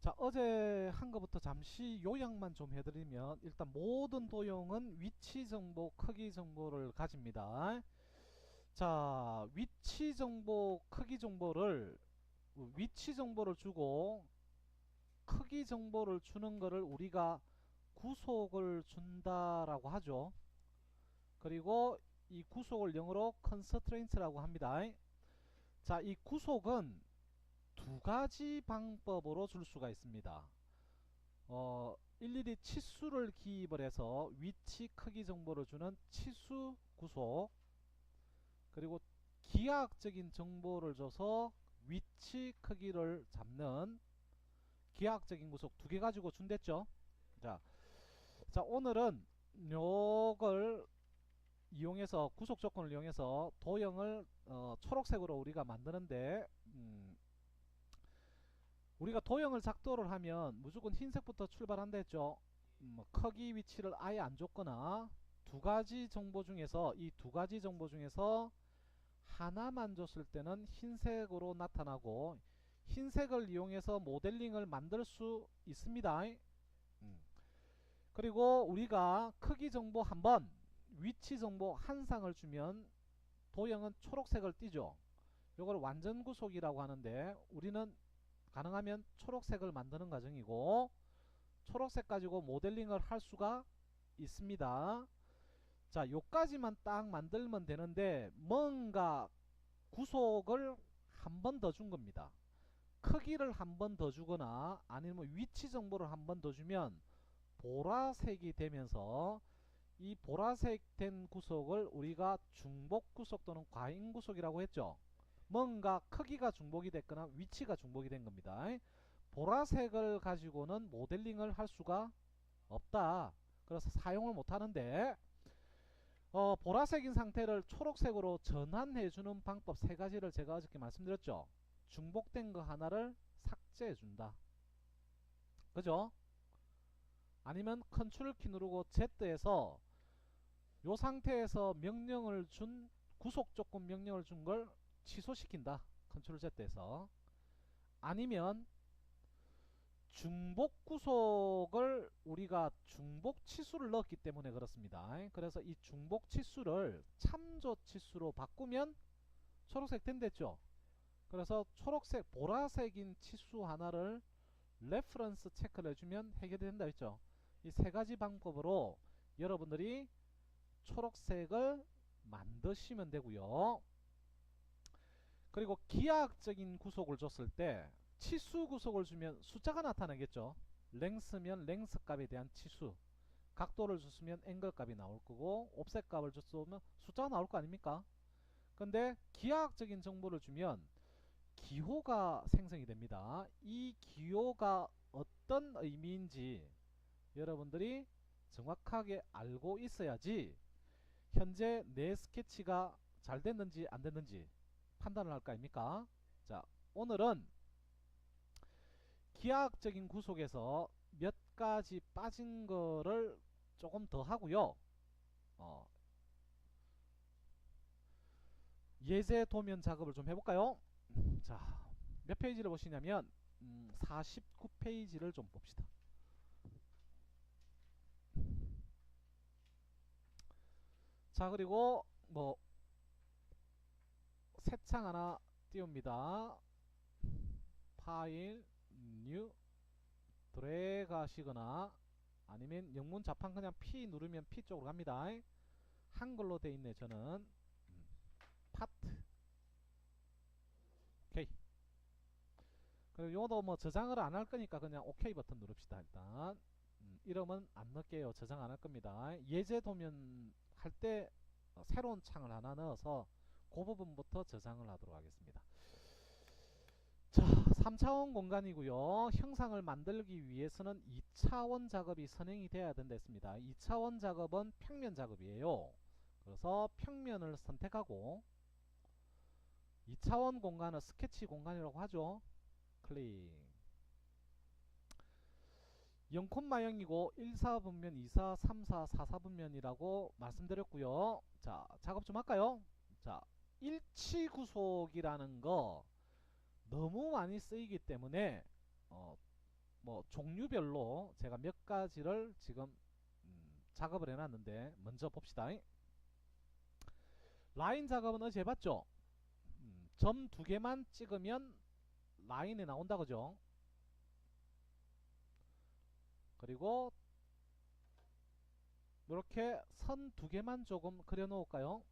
자, 어제 한 것부터 잠시 요약만 좀 해드리면, 일단 모든 도형은 위치 정보, 크기 정보를 가집니다. 자, 위치 정보, 크기 정보를, 위치 정보를 주고 크기 정보를 주는 거를 우리가 구속을 준다라고 하죠. 그리고 이 구속을 영어로 constraint라고 합니다. 자, 이 구속은 두 가지 방법으로 줄 수가 있습니다. 일일이 치수를 기입을 해서 위치 크기 정보를 주는 치수 구속, 그리고 기하학적인 정보를 줘서 위치 크기를 잡는 기하학적인 구속 두 개 가지고 준댔죠. 자, 자, 오늘은 요걸 이용해서 구속 조건을 이용해서 도형을 초록색으로 우리가 만드는데, 우리가 도형을 작도를 하면 무조건 흰색부터 출발한다 했죠. 크기 위치를 아예 안 줬거나 두 가지 정보 중에서 이 두 가지 정보 중에서 하나만 줬을 때는 흰색으로 나타나고, 흰색을 이용해서 모델링을 만들 수 있습니다. 음. 그리고 우리가 크기 정보 한번, 위치 정보 한 쌍을 주면 도형은 초록색을 띠죠. 이걸 완전 구속이라고 하는데, 우리는 가능하면 초록색을 만드는 과정이고, 초록색 가지고 모델링을 할 수가 있습니다. 자, 요까지만 딱 만들면 되는데, 뭔가 구속을 한 번 더 준 겁니다. 크기를 한 번 더 주거나 아니면 위치 정보를 한 번 더 주면 보라색이 되면서, 이 보라색 된 구속을 우리가 중복 구속 또는 과잉 구속이라고 했죠. 뭔가 크기가 중복이 됐거나 위치가 중복이 된 겁니다. 보라색을 가지고는 모델링을 할 수가 없다. 그래서 사용을 못 하는데, 보라색인 상태를 초록색으로 전환해 주는 방법 세 가지를 제가 어저께 말씀드렸죠. 중복된 거 하나를 삭제해 준다. 그죠? 아니면 컨트롤 키 누르고 Z에서 요 상태에서 명령을 준, 구속 조건 명령을 준 걸 취소시킨다. 컨트롤 Z에서. 아니면 중복 구속을 우리가 중복 치수를 넣었기 때문에 그렇습니다. 그래서 이 중복 치수를 참조 치수로 바꾸면 초록색 된댔죠. 그래서 초록색, 보라색인 치수 하나를 레퍼런스 체크를 해주면 해결이 된다 했죠. 이 세 가지 방법으로 여러분들이 초록색을 만드시면 되고요. 그리고 기하학적인 구속을 줬을 때 치수 구속을 주면 숫자가 나타나겠죠. 랭스면 랭스 값에 대한 치수, 각도를 줬으면 앵글 값이 나올 거고, 옵셋 값을 줬으면 숫자가 나올 거 아닙니까? 근데 기하학적인 정보를 주면 기호가 생성이 됩니다. 이 기호가 어떤 의미인지 여러분들이 정확하게 알고 있어야지 현재 내 스케치가 잘 됐는지 안 됐는지 판단을 할 거 아닙니까? 자, 오늘은 기하학적인 구속에서 몇 가지 빠진 거를 조금 더 하고요. 어, 예제 도면 작업을 좀 해볼까요? 자, 몇 페이지를 보시냐면 49페이지를 좀 봅시다. 자, 그리고 뭐 새 창 하나 띄웁니다. 파일, 뉴, 드래그 하시거나 아니면 영문 자판 그냥 P 누르면 P 쪽으로 갑니다. 한글로 돼 있네 저는. 파트, 오케이. 그리고 요것도 뭐 저장을 안 할 거니까 그냥 오케이 버튼 누릅시다. 일단 이름은 안 넣을게요. 저장 안 할 겁니다. 예제 도면 할 때 새로운 창을 하나 넣어서 그 부분부터 저장을 하도록 하겠습니다. 자, 3차원 공간이고요. 형상을 만들기 위해서는 2차원 작업이 선행이 돼야 된다 했습니다. 2차원 작업은 평면 작업이에요. 그래서 평면을 선택하고 2차원 공간은 스케치 공간이라고 하죠. 클릭. 0,0이고 1,4분면, 2,4, 3,4, 4,4분면이라고 말씀드렸고요. 자, 작업 좀 할까요? 자, 일치 구속이라는 거 너무 많이 쓰이기 때문에 뭐 종류별로 제가 몇 가지를 지금 작업을 해놨는데 먼저 봅시다. 라인 작업은 어제 해봤죠? 점 두 개만 찍으면 라인이 나온다 그죠? 그리고 이렇게 선 두 개만 조금 그려 놓을까요?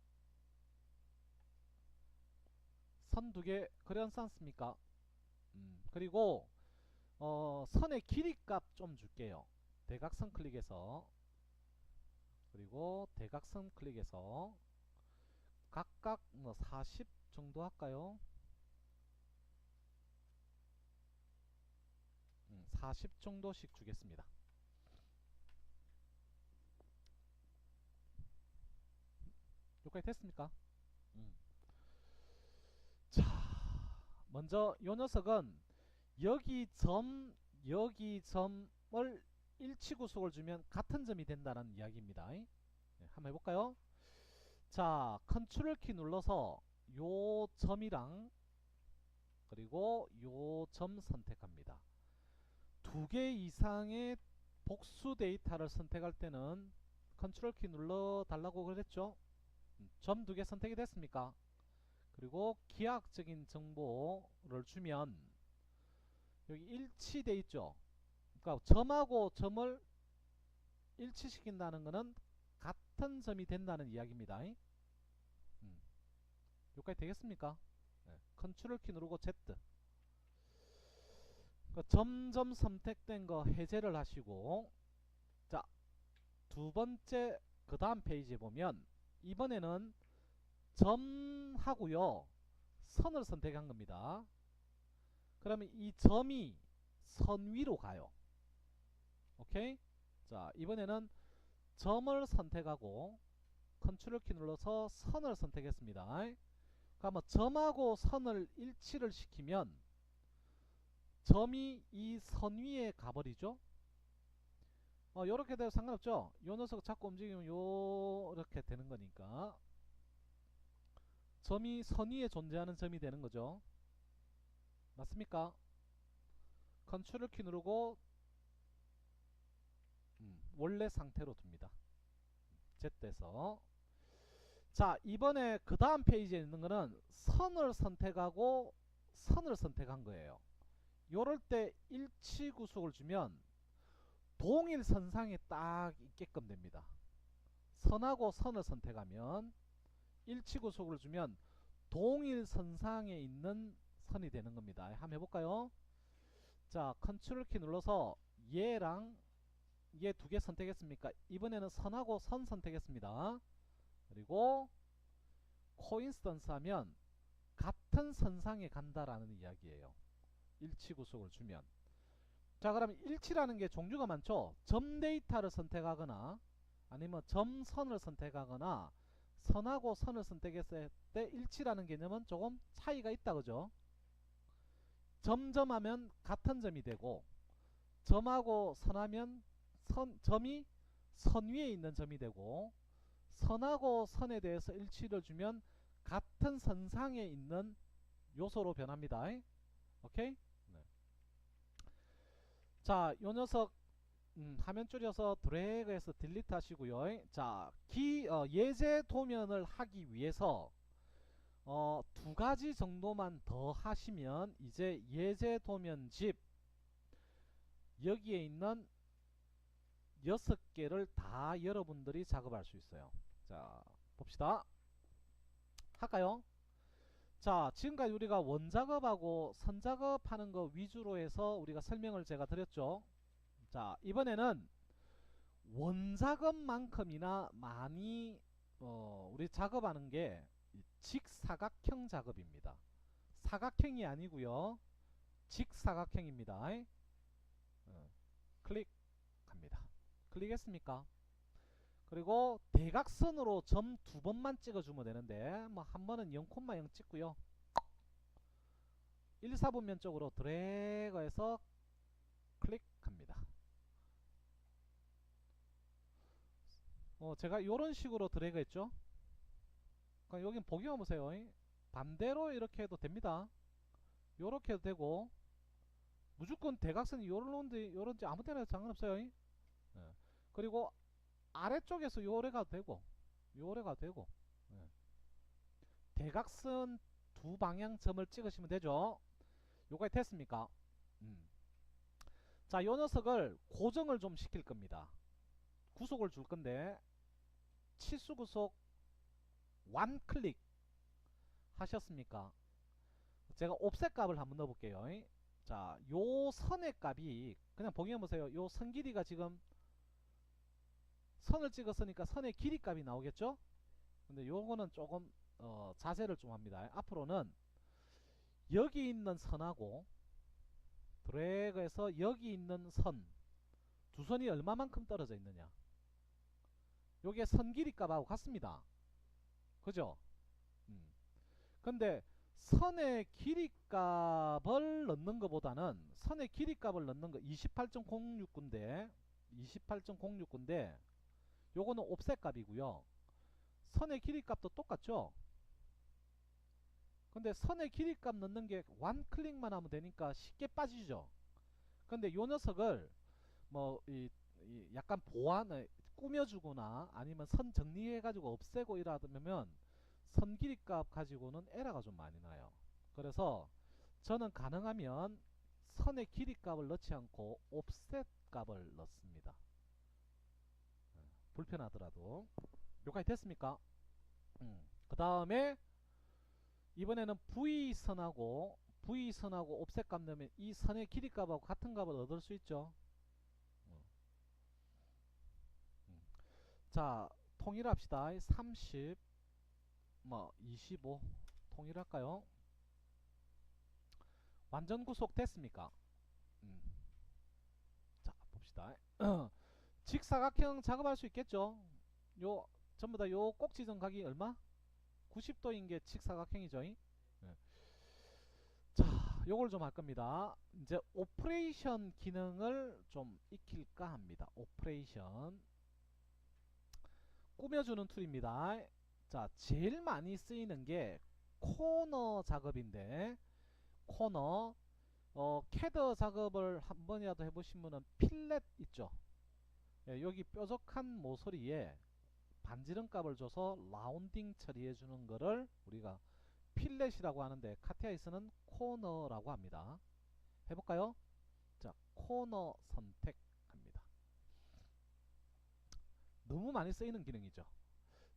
선 두 개 그려놓지 않습니까? 그리고 선의 길이 값 좀 줄게요. 대각선 클릭해서, 그리고 대각선 클릭해서 각각 뭐 40 정도 할까요? 40 정도씩 주겠습니다. 여기까지 됐습니까? 음. 자, 먼저 요 녀석은 여기 점을 일치구속을 주면 같은 점이 된다는 이야기입니다. 네, 한번 해볼까요? 자, 컨트롤 키 눌러서 요 점이랑 그리고 요 점 선택합니다. 두 개 이상의 복수 데이터를 선택할 때는 컨트롤 키 눌러 달라고 그랬죠? 점 두 개 선택이 됐습니까? 그리고 기하학적인 정보를 주면 여기 일치돼 있죠? 그러니까 점하고 점을 일치시킨다는 것은 같은 점이 된다는 이야기입니다. 여기까지 되겠습니까? 네. 컨트롤 키 누르고 Z. 그러니까 점점 선택된 거 해제를 하시고, 자, 두 번째 그 다음 페이지에 보면 이번에는 점하고요 선을 선택한 겁니다. 그러면 이 점이 선 위로 가요. 오케이? 자, 이번에는 점을 선택하고 컨트롤 키 눌러서 선을 선택했습니다. 그러면 점하고 선을 일치를 시키면 점이 이 선 위에 가버리죠. 요렇게 돼도 상관없죠. 요 녀석 자꾸 움직이면 요렇게 되는 거니까 점이 선 위에 존재하는 점이 되는 거죠. 맞습니까? 컨트롤 키 누르고 원래 상태로 둡니다. Z에서. 자, 이번에 그 다음 페이지에 있는 거는 선을 선택하고 선을 선택한 거예요. 요럴 때 일치 구속을 주면 동일 선상에 딱 있게끔 됩니다. 선하고 선을 선택하면 일치 구속을 주면 동일 선상에 있는 선이 되는 겁니다. 한번 해볼까요? 자, 컨트롤 키 눌러서 얘랑 얘 두 개 선택했습니까? 이번에는 선하고 선 선택했습니다. 그리고 코인스턴스 하면 같은 선상에 간다라는 이야기예요. 일치 구속을 주면. 자, 그러면 일치라는 게 종류가 많죠. 점 데이터를 선택하거나 아니면 점선을 선택하거나 선하고 선을 선택했을 때 일치라는 개념은 조금 차이가 있다 그죠? 점점하면 같은 점이 되고 점하고 선하면 점이 선 위에 있는 점이 되고 선하고 선에 대해서 일치를 주면 같은 선상에 있는 요소로 변합니다. 오케이? 네. 자, 요 녀석 화면 줄여서 드래그해서 딜리트 하시고요. 자, 예제 도면을 하기 위해서 두 가지 정도만 더 하시면 이제 예제 도면집 여기에 있는 6개를 다 여러분들이 작업할 수 있어요. 자, 봅시다. 할까요? 자, 지금까지 우리가 원작업하고 선작업하는 거 위주로 해서 우리가 설명을 제가 드렸죠. 자, 이번에는 원작업만큼이나 많이 우리 작업하는 게 직사각형 작업입니다. 사각형이 아니고요, 직사각형입니다. 클릭합니다. 클릭했습니까? 그리고 대각선으로 점 두 번만 찍어주면 되는데 뭐 한 번은 0,0 찍고요. 1, 4분면 쪽으로 드래그해서 클릭합니다. 제가 이런 식으로 드래그 했죠. 그러니까 여긴 보기만 보세요. 반대로 이렇게 해도 됩니다. 이렇게 해도 되고 무조건 대각선이 요런데 요런지 아무 데나 상관없어요. 예. 그리고 아래쪽에서 요래 가도 되고 요래 가도 되고 예. 대각선 두 방향점을 찍으시면 되죠. 요까지 됐습니까? 음. 자, 요 녀석을 고정을 좀 시킬 겁니다. 구속을 줄 건데 치수 구속 완 클릭 하셨습니까? 제가 옵셋 값을 한번 넣어볼게요. 자, 요 선의 값이 그냥 보기만 보세요. 요 선 길이가 지금 선을 찍었으니까 선의 길이 값이 나오겠죠? 근데 요거는 조금 자세를 좀 합니다. 앞으로는 여기 있는 선하고 드래그해서 여기 있는 선 두 선이 얼마만큼 떨어져 있느냐, 요게 선 길이 값하고 같습니다. 그죠? 근데 선의 길이 값을 넣는 것보다는 선의 길이 값을 넣는 거 28.06인데 28.06인데 요거는 옵셋 값이고요. 선의 길이 값도 똑같죠. 근데 선의 길이 값 넣는 게 원 클릭만 하면 되니까 쉽게 빠지죠. 근데 요 녀석을 뭐 약간 보완을 꾸며주거나 아니면 선 정리해 가지고 없애고 이러면 선 길이 값 가지고는 에러가 좀 많이 나요. 그래서 저는 가능하면 선의 길이 값을 넣지 않고 옵셋 값을 넣습니다. 불편하더라도. 여기까지 됐습니까? 그 다음에 이번에는 V선하고 옵셋 값 넣으면 이 선의 길이 값하고 같은 값을 얻을 수 있죠. 자, 통일합시다. 30 뭐 25 통일할까요? 완전 구속 됐습니까? 자, 봅시다. 직사각형 작업할 수 있겠죠? 요 전부 다 요 꼭지점 각이 얼마? 90도인 게 직사각형이죠. 네. 자, 요걸 좀 할 겁니다. 이제 오퍼레이션 기능을 좀 익힐까 합니다. 오퍼레이션 꾸며주는 툴입니다. 자, 제일 많이 쓰이는 게 코너 작업인데, 코너 캐드 작업을 한 번이라도 해보신 분은 필렛 있죠. 예, 여기 뾰족한 모서리에 반지름 값을 줘서 라운딩 처리해 주는 거를 우리가 필렛이라고 하는데 카티아에서는 코너라고 합니다. 해볼까요? 자, 코너 선택합니다. 너무 많이 쓰이는 기능이죠.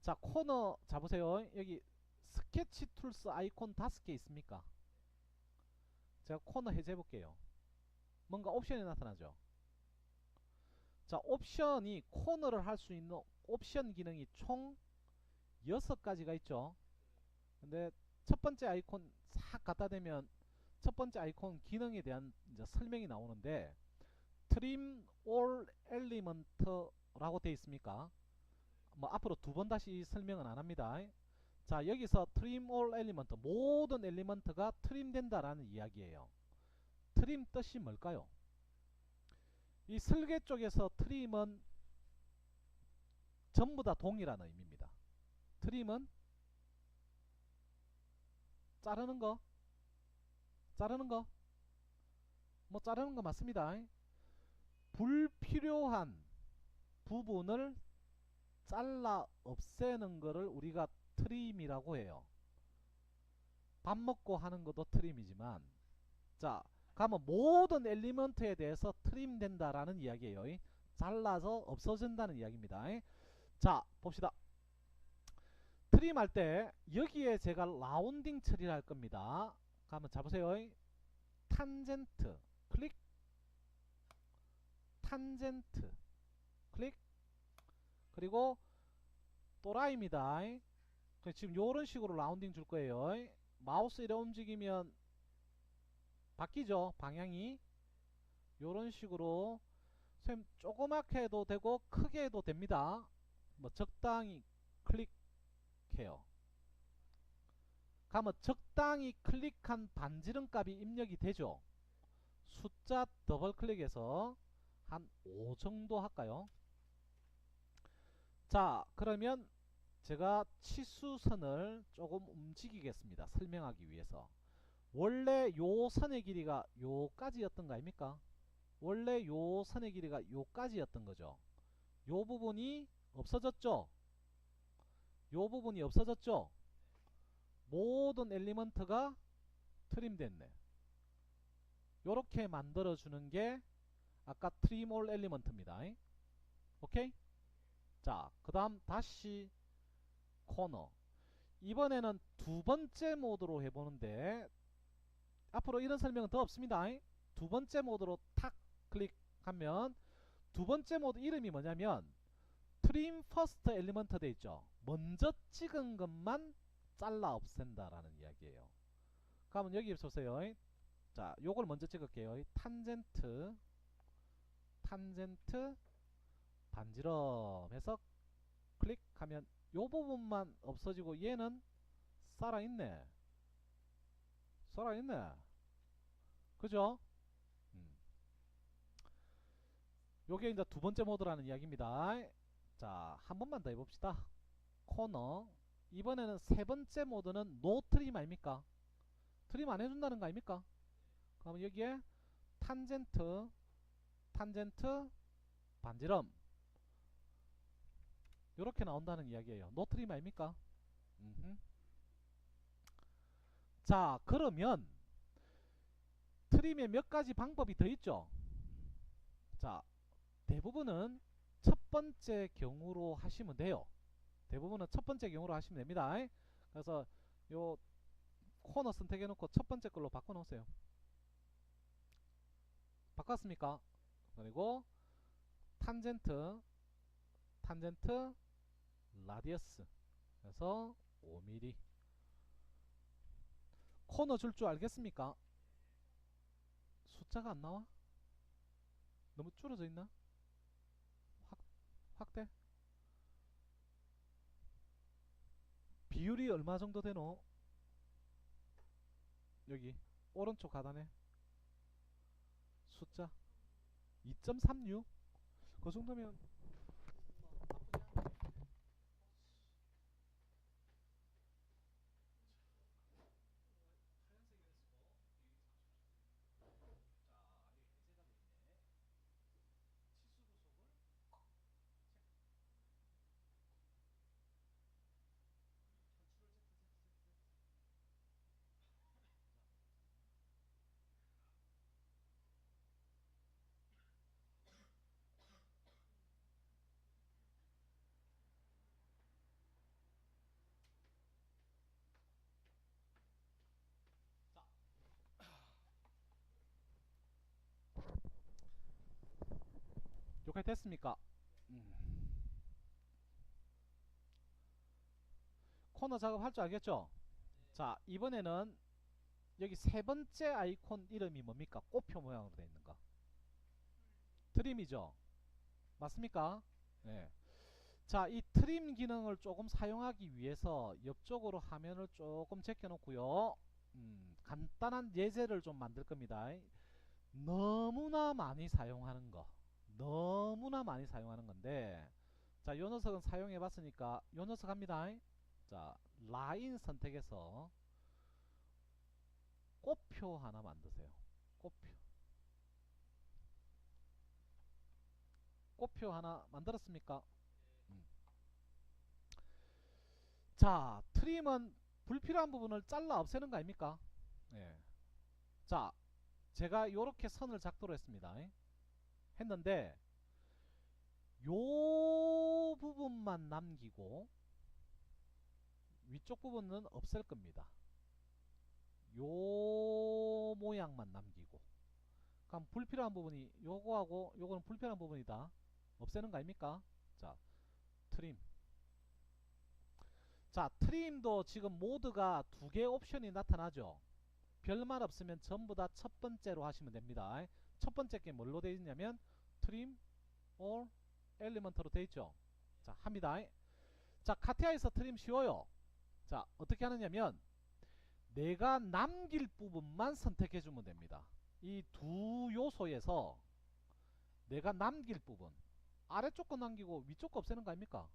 자, 코너 잡으세요. 여기 스케치 툴스 아이콘 5개 있습니까? 제가 코너 해제해 볼게요. 뭔가 옵션이 나타나죠. 자, 옵션이 코너를 할 수 있는 옵션 기능이 총 6가지가 있죠. 근데 첫 번째 아이콘 싹 갖다 대면 첫 번째 아이콘 기능에 대한 이제 설명이 나오는데 Trim All Element라고 되어 있습니까? 뭐 앞으로 두 번 다시 설명은 안 합니다. 자, 여기서 Trim All Element 모든 엘리먼트가 트림 된다라는 이야기예요. 트림 뜻이 뭘까요? 이 설계 쪽에서 트림은 전부 다 동일한 의미입니다. 트림은 자르는 거, 뭐 자르는 거 맞습니다. 불필요한 부분을 잘라 없애는 거를 우리가 트림이라고 해요. 밥 먹고 하는 것도 트림이지만, 자, 가면 모든 엘리먼트에 대해서 트림 된다라는 이야기예요. 잘라서 없어진다는 이야기입니다. 자, 봅시다. 트림 할 때 여기에 제가 라운딩 처리를 할 겁니다. 가면 잡으세요. 탄젠트 클릭, 탄젠트 클릭, 그리고 또라이입니다. 지금 요런 식으로 라운딩 줄 거예요. 마우스 이래 움직이면 바뀌죠, 방향이. 요런 식으로 선생님 조그맣게 해도 되고 크게 해도 됩니다. 뭐 적당히 클릭해요. 가면 적당히 클릭한 반지름 값이 입력이 되죠. 숫자 더블 클릭해서 한 5 정도 할까요? 자, 그러면 제가 치수선을 조금 움직이겠습니다. 설명하기 위해서. 원래 요 선의 길이가 요까지였던 거 아닙니까? 원래 요 선의 길이가 요까지였던 거죠. 요 부분이 없어졌죠. 요 부분이 없어졌죠. 모든 엘리먼트가 트림 됐네. 요렇게 만들어 주는 게 아까 트림 올 엘리먼트입니다. 오케이? 자, 그 다음 다시 코너. 이번에는 두 번째 모드로 해보는데 앞으로 이런 설명은 더 없습니다. 두 번째 모드로 탁 클릭하면 두 번째 모드 이름이 뭐냐면 트림 퍼스트 엘리먼트 돼 있죠. 먼저 찍은 것만 잘라 없앤다 라는 이야기예요. 그러면 여기 보세요. 자, 요걸 먼저 찍을게요. 탄젠트 반지름 해서 클릭하면 요 부분만 없어지고 얘는 살아있네. 그죠? 음. 요게 이제 두 번째 모드라는 이야기입니다. 자, 한 번만 더 해봅시다. 코너. 이번에는 세 번째 모드는 노 트림 아닙니까? 트림 안 해준다는 거 아닙니까? 그럼 여기에 탄젠트 반지름 요렇게 나온다는 이야기예요. 노 트림 아닙니까? 자, 그러면 트림에 몇 가지 방법이 더 있죠. 자, 대부분은 첫 번째 경우로 하시면 돼요. 대부분은 첫 번째 경우로 하시면 됩니다. 그래서 요 코너 선택해 놓고 첫 번째 걸로 바꿔 놓으세요. 바꿨습니까? 그리고 탄젠트 라디어스 그래서 5mm 코너 줄 줄 알겠습니까? 숫자가 안 나와? 너무 줄어져 있나? 확대? 비율이 얼마 정도 되노? 여기 오른쪽 하단에 숫자 2.36? 그 정도면 이렇게 됐습니까? 코너 작업할 줄 알겠죠? 자, 이번에는 여기 세 번째 아이콘 이름이 뭡니까? 꽃표 모양으로 되어 있는 거 트림이죠? 맞습니까? 네. 자, 이 트림 기능을 조금 사용하기 위해서 옆쪽으로 화면을 조금 제껴 놓고요. 간단한 예제를 좀 만들 겁니다. 너무나 많이 사용하는 거. 너무나 많이 사용하는 건데, 자, 요 녀석은 사용해 봤으니까 요 녀석 합니다. 자, 라인 선택해서 꽃표 하나 만드세요. 꽃표 하나 만들었습니까? 음. 자, 트림은 불필요한 부분을 잘라 없애는 거 아닙니까? 예. 자, 제가 요렇게 선을 작도로 했습니다. 했는데 요 부분만 남기고 위쪽 부분은 없앨 겁니다. 요 모양만 남기고 그럼 불필요한 부분이 요거하고 요거는 불필요한 부분이다. 없애는 거 아닙니까? 자, 트림. 자, 트림도 지금 모드가 두 개 옵션이 나타나죠. 별말 없으면 전부 다 첫 번째로 하시면 됩니다. 첫 번째 게 뭘로 되어 있냐면 트림 or 엘리먼트로 되어 있죠. 자, 합니다. 자, 카티아에서 트림 쉬워요. 자, 어떻게 하느냐면 내가 남길 부분만 선택해 주면 됩니다. 이 두 요소에서 내가 남길 부분 아래쪽 거 남기고 위쪽 거 없애는 거 아닙니까?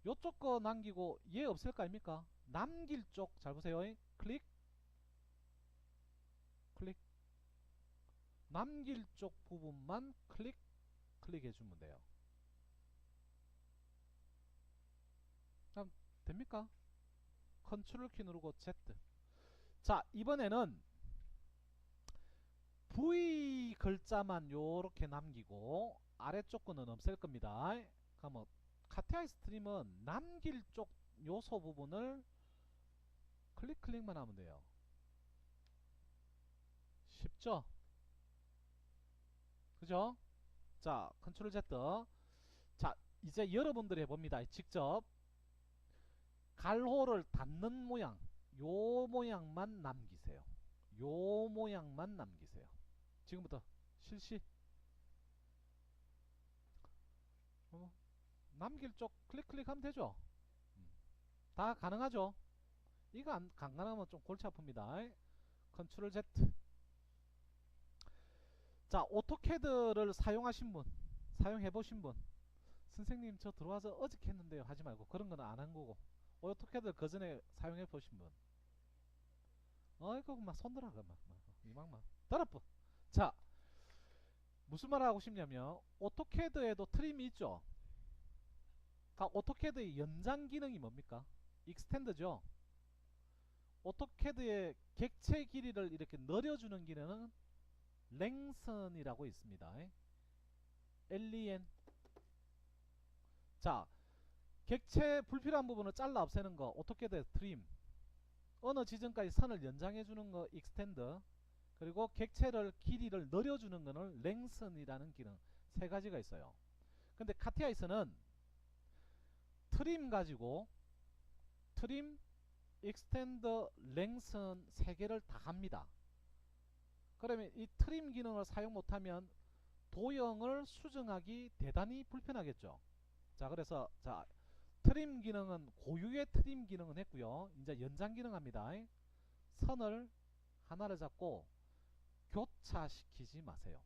요쪽 거 남기고 얘 없앨 거 아닙니까? 남길 쪽 잘 보세요. 클릭 남길 쪽 부분만 클릭해 주면 돼요. 그럼 됩니까? 컨트롤 키 누르고 Z. 자, 이번에는 V 글자만 요렇게 남기고 아래쪽 거는 없앨 겁니다. 그러면 카티아이 스트림은 남길 쪽 요소 부분을 클릭만 하면 돼요. 쉽죠? 그죠? 자, 컨트롤 Z. 자, 이제 여러분들이 해봅니다. 직접 갈호를 닫는 모양, 요 모양만 남기세요. 요 모양만 남기세요. 지금부터 실시. 어, 남길 쪽 클릭하면 되죠. 다 가능하죠. 이거 안 가능하면 좀 골치 아픕니다. 컨트롤 Z. 자, 오토캐드를 사용하신 분, 사용해보신 분, 선생님 저 들어와서 어저께 했는데요 하지 말고, 그런 거는 안 한 거고, 오토캐드 그 전에 사용해보신 분, 이거 막 손들어 이막만 따라뿌. 자, 무슨 말 하고 싶냐면 오토캐드에도 트림이 있죠. 오토캐드의 연장 기능이 뭡니까? 익스텐드죠. 오토캐드의 객체 길이를 이렇게 늘려주는 기능은 랭슨이라고 있습니다. LEN. 자, 객체 불필요한 부분을 잘라 없애는 거 오토캐드 트림, 어느 지점까지 선을 연장해 주는 거 익스텐드, 그리고 객체를 길이를 늘려주는 거는 랭슨이라는 기능, 세 가지가 있어요. 근데 카티아에서는 트림 가지고 트림, 익스텐드, 랭슨 세 개를 다 합니다. 그러면 이 트림 기능을 사용 못하면 도형을 수정하기 대단히 불편하겠죠. 자, 그래서 자, 트림 기능은 고유의 트림 기능은 했고요. 이제 연장 기능 합니다. 선을 하나를 잡고 교차시키지 마세요.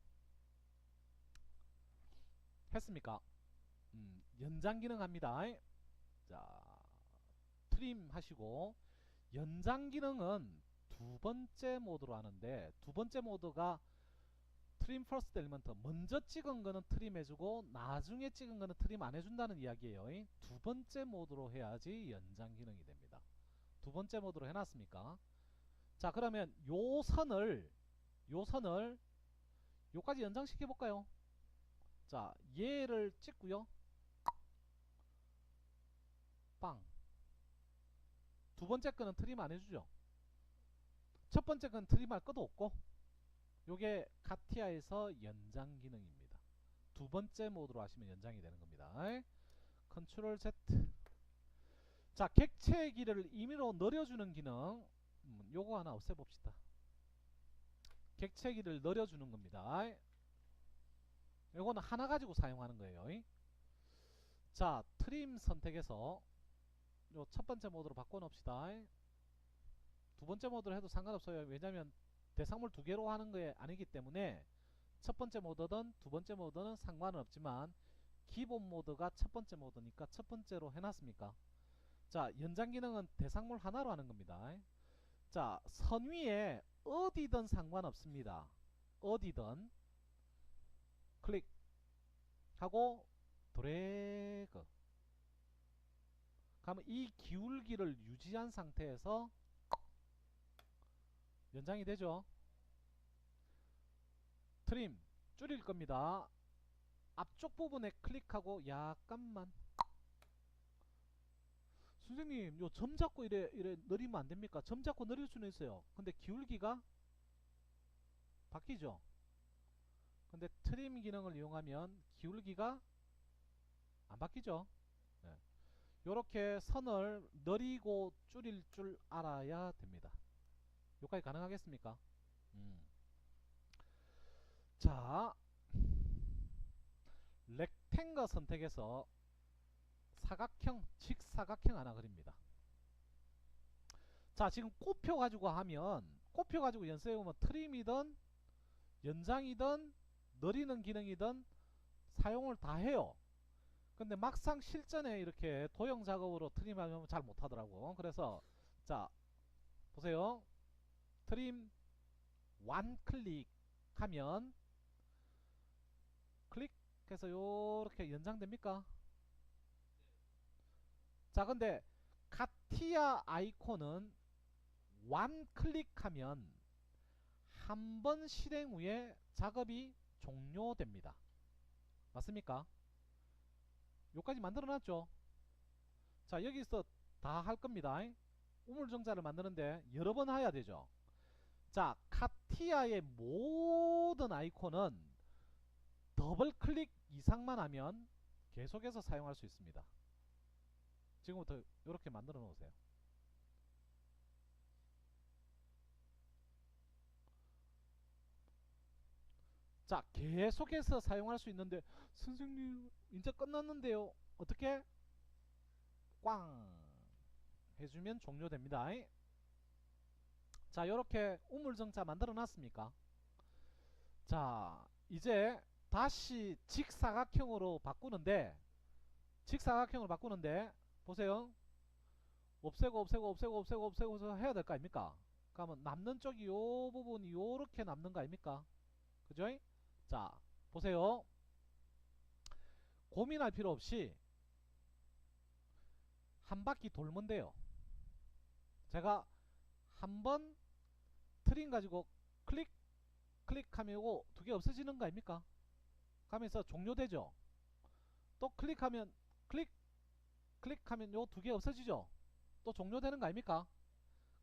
했습니까? 연장 기능 합니다. 자, 트림 하시고, 연장 기능은 두 번째 모드로 하는데, 두 번째 모드가 트림 퍼스트 엘리먼트, 먼저 찍은 거는 트림 해주고 나중에 찍은 거는 트림 안 해준다는 이야기예요. 두 번째 모드로 해야지 연장 기능이 됩니다. 두 번째 모드로 해놨습니까? 자, 그러면 요 선을 요까지 연장시켜 볼까요? 자, 얘를 찍고요. 빵. 두 번째 거는 트림 안 해주죠. 첫 번째 거는 트림할 것도 없고, 요게 카티아에서 연장 기능입니다. 두 번째 모드로 하시면 연장이 되는 겁니다. 컨트롤 Z. 자, 객체 길이를 임의로 늘려주는 기능, 요거 하나 없애봅시다. 객체 길이를 늘려주는 겁니다. 요거는 하나 가지고 사용하는 거예요. 자, 트림 선택해서 요 첫 번째 모드로 바꿔놓읍시다. 두 번째 모드로 해도 상관없어요. 왜냐면 대상물 두 개로 하는 게 아니기 때문에 첫 번째 모드든 두 번째 모드는 상관은 없지만 기본 모드가 첫 번째 모드니까 첫 번째로 해놨습니까? 자, 연장 기능은 대상물 하나로 하는 겁니다. 자, 선 위에 어디든 상관없습니다. 어디든 클릭하고 드래그. 그러면 이 기울기를 유지한 상태에서 연장이 되죠. 트림 줄일 겁니다. 앞쪽 부분에 클릭하고 약간만. 선생님, 요 점 잡고 이래 느리면 안 됩니까? 점 잡고 느릴 수는 있어요. 근데 기울기가 바뀌죠. 근데 트림 기능을 이용하면 기울기가 안 바뀌죠. 네. 요렇게 선을 느리고 줄일 줄 알아야 됩니다. 여기까지 가능하겠습니까? 자, 렉탱거 선택해서 사각형, 직사각형 하나 그립니다. 자, 지금 꼽혀 가지고 하면, 꼽혀 가지고 연습해 보면 트림이든 연장이든 느리는 기능이든 사용을 다 해요. 근데 막상 실전에 이렇게 도형 작업으로 트림하면 잘 못하더라고. 그래서 자, 보세요. 트림 완 클릭 클릭하면 클릭해서 요렇게 연장됩니까? 자, 근데 카티아 아이콘은 완 클릭하면 한 번 실행 후에 작업이 종료됩니다. 맞습니까? 요까지 만들어 놨죠. 자, 여기서 다 할 겁니다. 우물정자를 만드는데 여러 번 해야 되죠. 자, 카티아의 모든 아이콘은 더블 클릭 이상만 하면 계속해서 사용할 수 있습니다. 지금부터 이렇게 만들어 놓으세요. 자, 계속해서 사용할 수 있는데 선생님 이제 끝났는데요. 어떻게? 꽝 해주면 종료됩니다. 자, 이렇게 우물정자 만들어 놨습니까? 자, 이제 다시 직사각형으로 바꾸는데 보세요. 없애고 해야 될 거 아닙니까? 그러면 남는 쪽이 요 부분이 요렇게 남는 거 아닙니까? 그죠? 자, 보세요. 고민할 필요 없이 한 바퀴 돌면 돼요. 제가 한번 트림 가지고 클릭하면 요거 두 개 없어지는 거 아닙니까? 가면서 종료되죠. 또 클릭하면 요 두 개 없어지죠. 또 종료되는 거 아닙니까?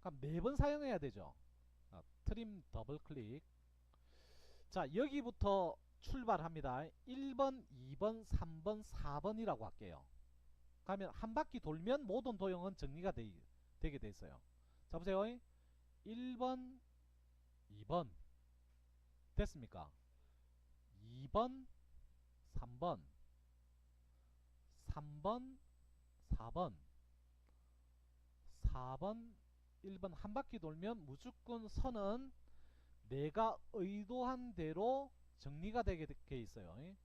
그럼 4번 사용해야 되죠. 트림 더블 클릭. 자, 여기부터 출발합니다. 1번, 2번, 3번, 4번이라고 할게요. 그러면 한 바퀴 돌면 모든 도형은 정리가 되게 돼 있어요. 자, 보세요. 1번, 2번 됐습니까? 2번, 3번, 3번, 4번, 4번, 1번 한 바퀴 돌면 무조건 선은 내가 의도한 대로 정리가 되게 돼 있어요.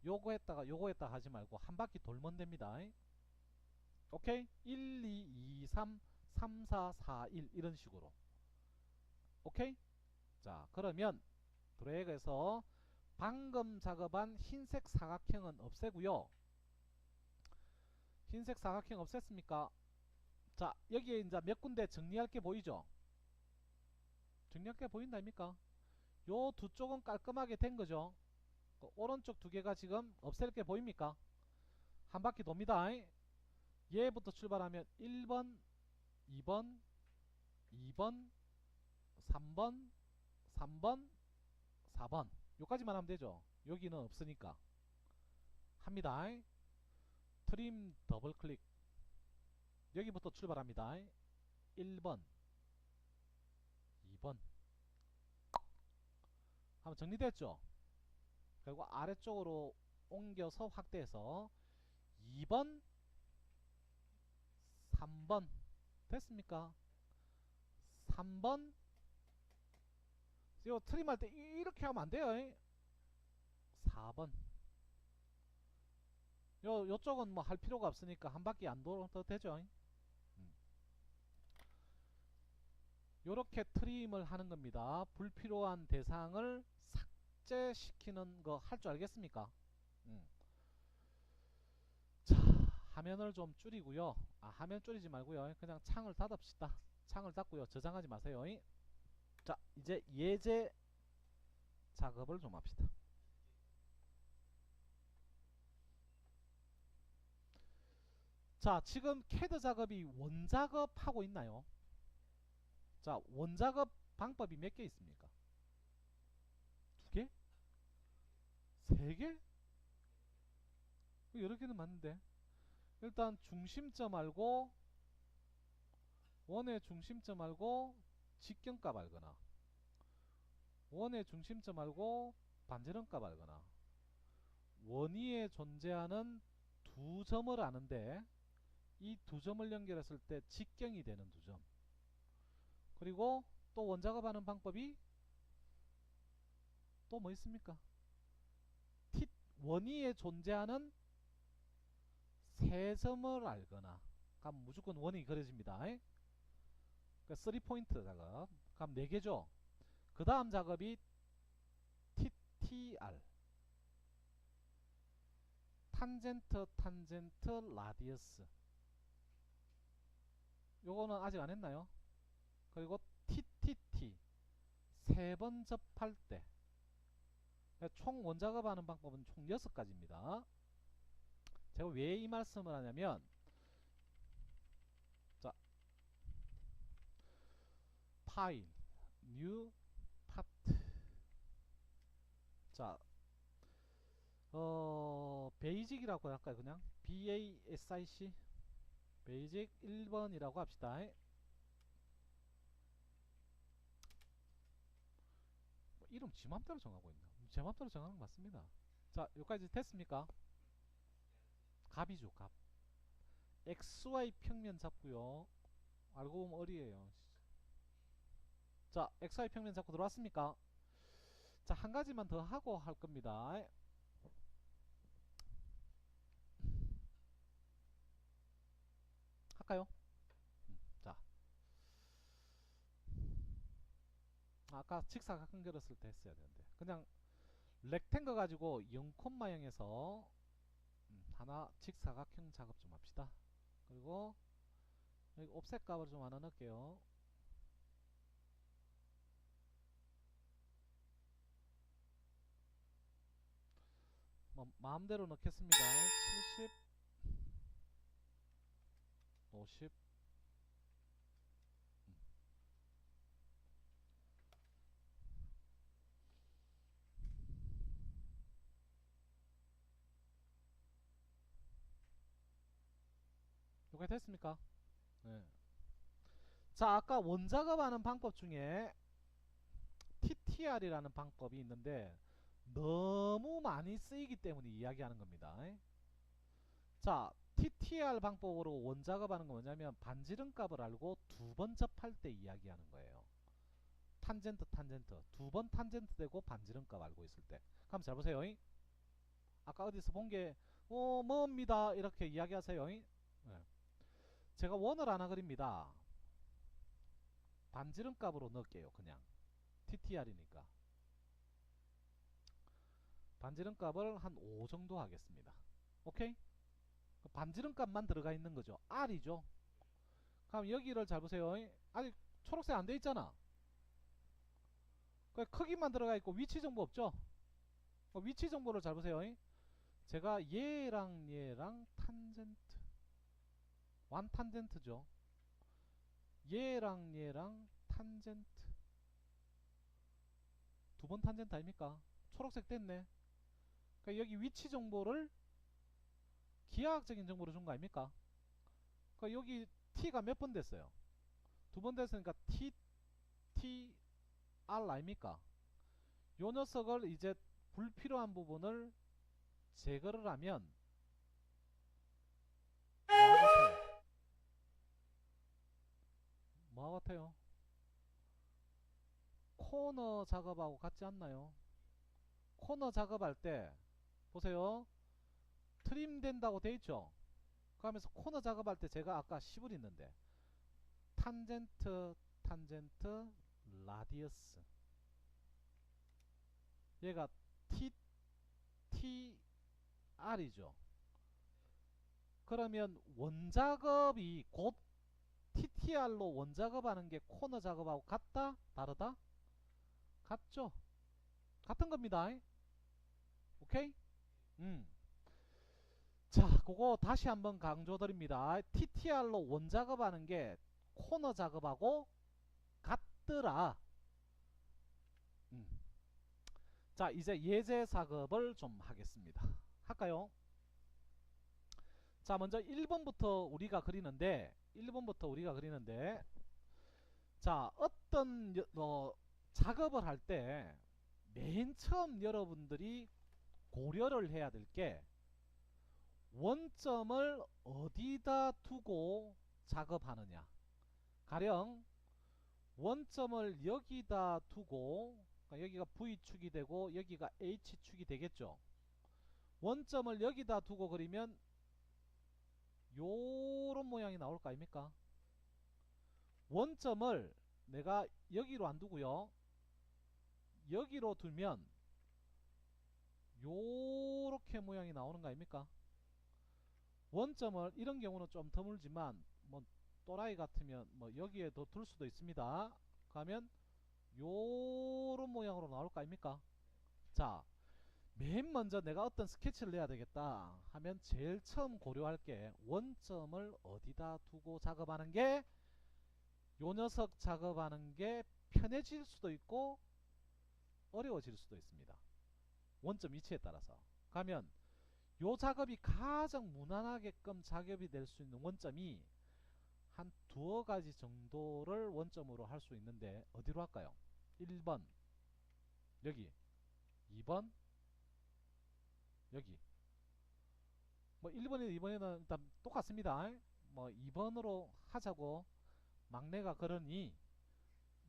요거 했다가 하지 말고 한 바퀴 돌면 됩니다. 오케이? 1, 2, 2, 3, 3, 4, 4, 1 이런 식으로. 오케이? 자, 그러면 드래그해서 방금 작업한 흰색 사각형은 없애고요. 흰색 사각형 없앴습니까? 자, 여기에 이제 몇 군데 정리할 게 보이죠? 정리할 게 보인다 아닙니까? 요 두 쪽은 깔끔하게 된 거죠. 오른쪽 두 개가 지금 없앨 게 보입니까? 한 바퀴 돕니다. 얘부터 출발하면 1번, 2번, 2번, 3번, 3번, 4번 요까지만 하면 되죠. 여기는 없으니까 합니다. 트림 더블 클릭. 여기부터 출발합니다. 1번, 2번 하면 정리됐죠. 그리고 아래쪽으로 옮겨서 확대해서 2번, 3번 됐습니까? 3번 요 트림 할 때 이렇게 하면 안 돼요. 4번 요쪽은 뭐 할 필요가 없으니까 한 바퀴 안 돌아도 되죠. 요렇게 트림을 하는 겁니다. 불필요한 대상을 삭제시키는 거 할 줄 알겠습니까? 자, 화면을 좀 줄이고요. 화면 줄이지 말고요. 그냥 창을 닫읍시다. 창을 닫고요. 저장하지 마세요. 자, 이제 예제 작업을 좀 합시다. 자, 지금 캐드 작업이 원작업 하고 있나요? 자, 원작업 방법이 몇 개 있습니까? 2개? 3개? 여러 개는 맞는데. 일단 중심점 알고 원의 중심점 알고 직경값 알거나 원의 중심점 알고 반지름값 알거나 원위에 존재하는 두 점을 아는데 이 두 점을 연결했을 때 직경이 되는 두 점. 그리고 또 원작업하는 방법이 또 뭐 있습니까? 원위에 존재하는 세 점을 알거나 그럼 무조건 원이 그려집니다. 그러니까 3포인트 작업. 그럼 4개죠. 그 다음 작업이 TTR 탄젠트 탄젠트 라디어스 요거는 아직 안 했나요? 그리고 TTT 세 번 접할 때 총 원작업하는 방법은 총 6가지입니다. 제가 왜 이 말씀을 하냐면 자 파일 뉴 파트 자 베이직이라고 할까요? 그냥 BASIC 베이직 1번이라고 합시다. 이름 지 맘대로 정하고 있나? 제 맘대로 정하는 거 맞습니다. 자 여기까지 됐습니까? 값이죠 값. XY 평면 잡고요. 알고 보면 어리에요. 자 XY 평면 잡고 들어왔습니까? 자 한 가지만 더 하고 할 겁니다. 할까요? 자 아까 직사각형 그렸을 때 했어야 되는데 그냥 렉탱거 가지고 0,0에서 하나 직사각형 작업 좀 합시다. 그리고 여기 옵셋 값을 좀 하나 넣을게요. 뭐 마음대로 넣겠습니다. 70 50 이렇게 됐습니까? 네. 자 아까 원작업하는 방법 중에 TTR이라는 방법이 있는데 너무 많이 쓰이기 때문에 이야기하는 겁니다. 자 TTR 방법으로 원작업하는 건 뭐냐면 반지름 값을 알고 두 번 접할 때 이야기하는 거예요. 탄젠트 탄젠트 두 번 탄젠트 되고 반지름 값 알고 있을 때 그럼 잘 보세요. 아까 어디서 본 게 뭡니다 이렇게 이야기하세요. 네. 제가 원을 하나 그립니다. 반지름 값으로 넣을게요. 그냥 TTR이니까 반지름 값을 한 5 정도 하겠습니다. 오케이? 반지름 값만 들어가 있는 거죠. R이죠. 그럼 여기를 잘 보세요. 아직 초록색 안 돼 있잖아. 크기만 들어가 있고 위치 정보 없죠. 위치 정보를 잘 보세요. 제가 얘랑 탄젠트 완 탄젠트죠. 얘랑 탄젠트 두 번 탄젠트 아닙니까? 초록색 됐네. 그러니까 여기 위치 정보를 기하학적인 정보를 준 거 아닙니까? 그러니까 여기 t가 몇 번 됐어요? 두 번 됐으니까 t r 아닙니까? 요 녀석을 이제 불필요한 부분을 제거를 하면 뭐 같아요? 코너 작업하고 같지 않나요? 코너 작업할 때 보세요. 트림 된다고 돼 있죠? 그러면서 코너 작업할 때 제가 아까 10을 있는데 탄젠트 탄젠트 라디어스 얘가 TTR이죠. 그러면 원작업이 곧 TTR로 원작업하는 게 코너 작업하고 같다? 다르다? 같죠? 같은 겁니다. 오케이? 자, 그거 다시 한번 강조드립니다. TTR로 원작업하는 게 코너 작업하고 같더라. 자, 이제 예제 작업을 좀 하겠습니다. 할까요? 자, 먼저 1번부터 우리가 그리는데 자, 어떤 작업을 할 때 맨 처음 여러분들이 고려를 해야 될 게 원점을 어디다 두고 작업하느냐. 가령 원점을 여기다 두고 그러니까 여기가 V축이 되고 여기가 H축이 되겠죠. 원점을 여기다 두고 그리면 요런 모양이 나올 거 아닙니까? 원점을 내가 여기로 안 두고요. 여기로 두면 요렇게 모양이 나오는 거 아닙니까? 원점을 이런 경우는 좀 드물지만 뭐 또라이 같으면 뭐 여기에 더 둘 수도 있습니다. 가면 요런 모양으로 나올 거 아닙니까? 자, 맨 먼저 내가 어떤 스케치를 내야 되겠다 하면 제일 처음 고려할 게 원점을 어디다 두고 작업하는 게 요 녀석 작업하는 게 편해질 수도 있고 어려워질 수도 있습니다. 원점 위치에 따라서 가면 요 작업이 가장 무난하게끔 작업이 될 수 있는 원점이 한 두어 가지 정도를 원점으로 할 수 있는데 어디로 할까요? 1번 여기, 2번 여기. 뭐 1번이나 2번이나 일단 똑같습니다. 뭐 2번으로 하자고 막내가 그러니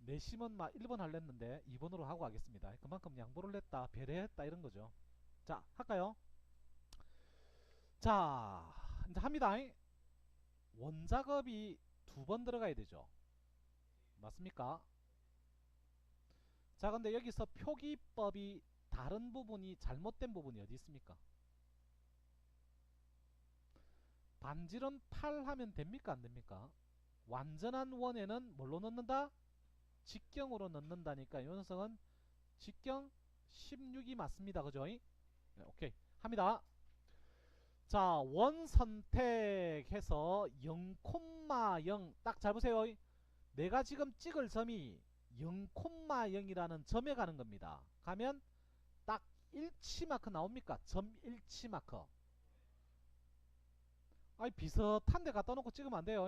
내심은 막 1번 할랬는데 2번으로 하고 하겠습니다. 그만큼 양보를 했다, 배려했다 이런 거죠. 자, 할까요? 자, 이제 합니다. 원작업이 두 번 들어가야 되죠. 맞습니까? 자, 근데 여기서 표기법이 다른 부분이 잘못된 부분이 어디 있습니까? 반지름 8 하면 됩니까? 안 됩니까? 완전한 원에는 뭘로 넣는다? 직경으로 넣는다니까 이 녀석은 직경 16이 맞습니다. 그죠? 네, 오케이. 합니다. 자, 원 선택해서 0,0 딱 잘 보세요. 내가 지금 찍을 점이 0,0이라는 점에 가는 겁니다. 가면 딱 일치 마크 나옵니까? 점 일치 마크. 아니 비슷한 데 갖다 놓고 찍으면 안 돼요.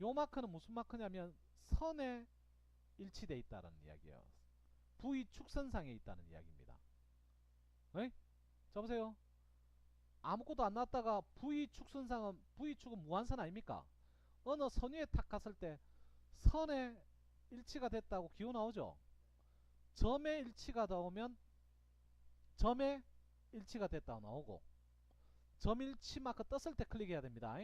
요 마크는 무슨 마크냐면 선에 일치돼 있다는 이야기예요. V 축선상에 있다는 이야기입니다. 에? 자 보세요. 아무것도 안 나왔다가 V축은 무한선 아닙니까? 어느 선 위에 탁 갔을 때 선에 일치가 됐다고 기호 나오죠. 점에 일치가 나오면 점에 일치가 됐다고 나오고 점 일치 마크 떴을 때 클릭해야 됩니다.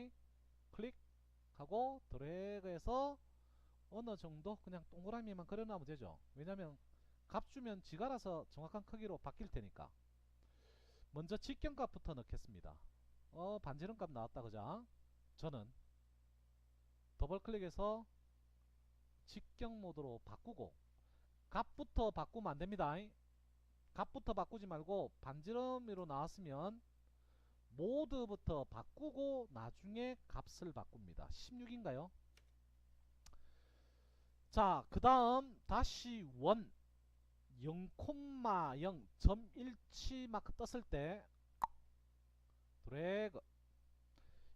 클릭하고 드래그해서 어느 정도 그냥 동그라미만 그려놓으면 되죠. 왜냐면 값 주면 지가 알아서 정확한 크기로 바뀔 테니까. 먼저 직경값부터 넣겠습니다. 반지름값 나왔다 그죠? 저는 더블 클릭해서 직경 모드로 바꾸고 값부터 바꾸면 안됩니다. 값부터 바꾸지 말고 반지름으로 나왔으면 모드부터 바꾸고 나중에 값을 바꿉니다. 16인가요? 자, 그 다음 다시 원 0,0 점 일치 마크 떴을 때 드래그.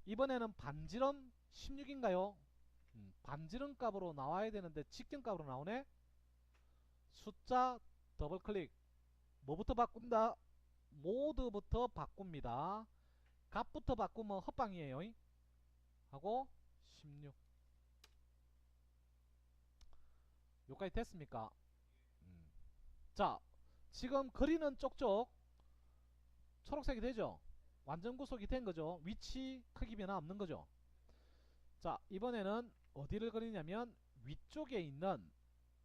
이번에는 반지름 16인가요? 반지름 값으로 나와야 되는데 직경 값으로 나오네. 숫자 더블 클릭. 뭐부터 바꾼다? 모드부터 바꿉니다. 값부터 바꾸면 헛방이에요. 하고 16. 여기까지 됐습니까? 자, 지금 그리는 쪽쪽 초록색이 되죠? 완전 구속이 된 거죠. 위치 크기 변화 없는 거죠. 자, 이번에는 어디를 그리냐면 위쪽에 있는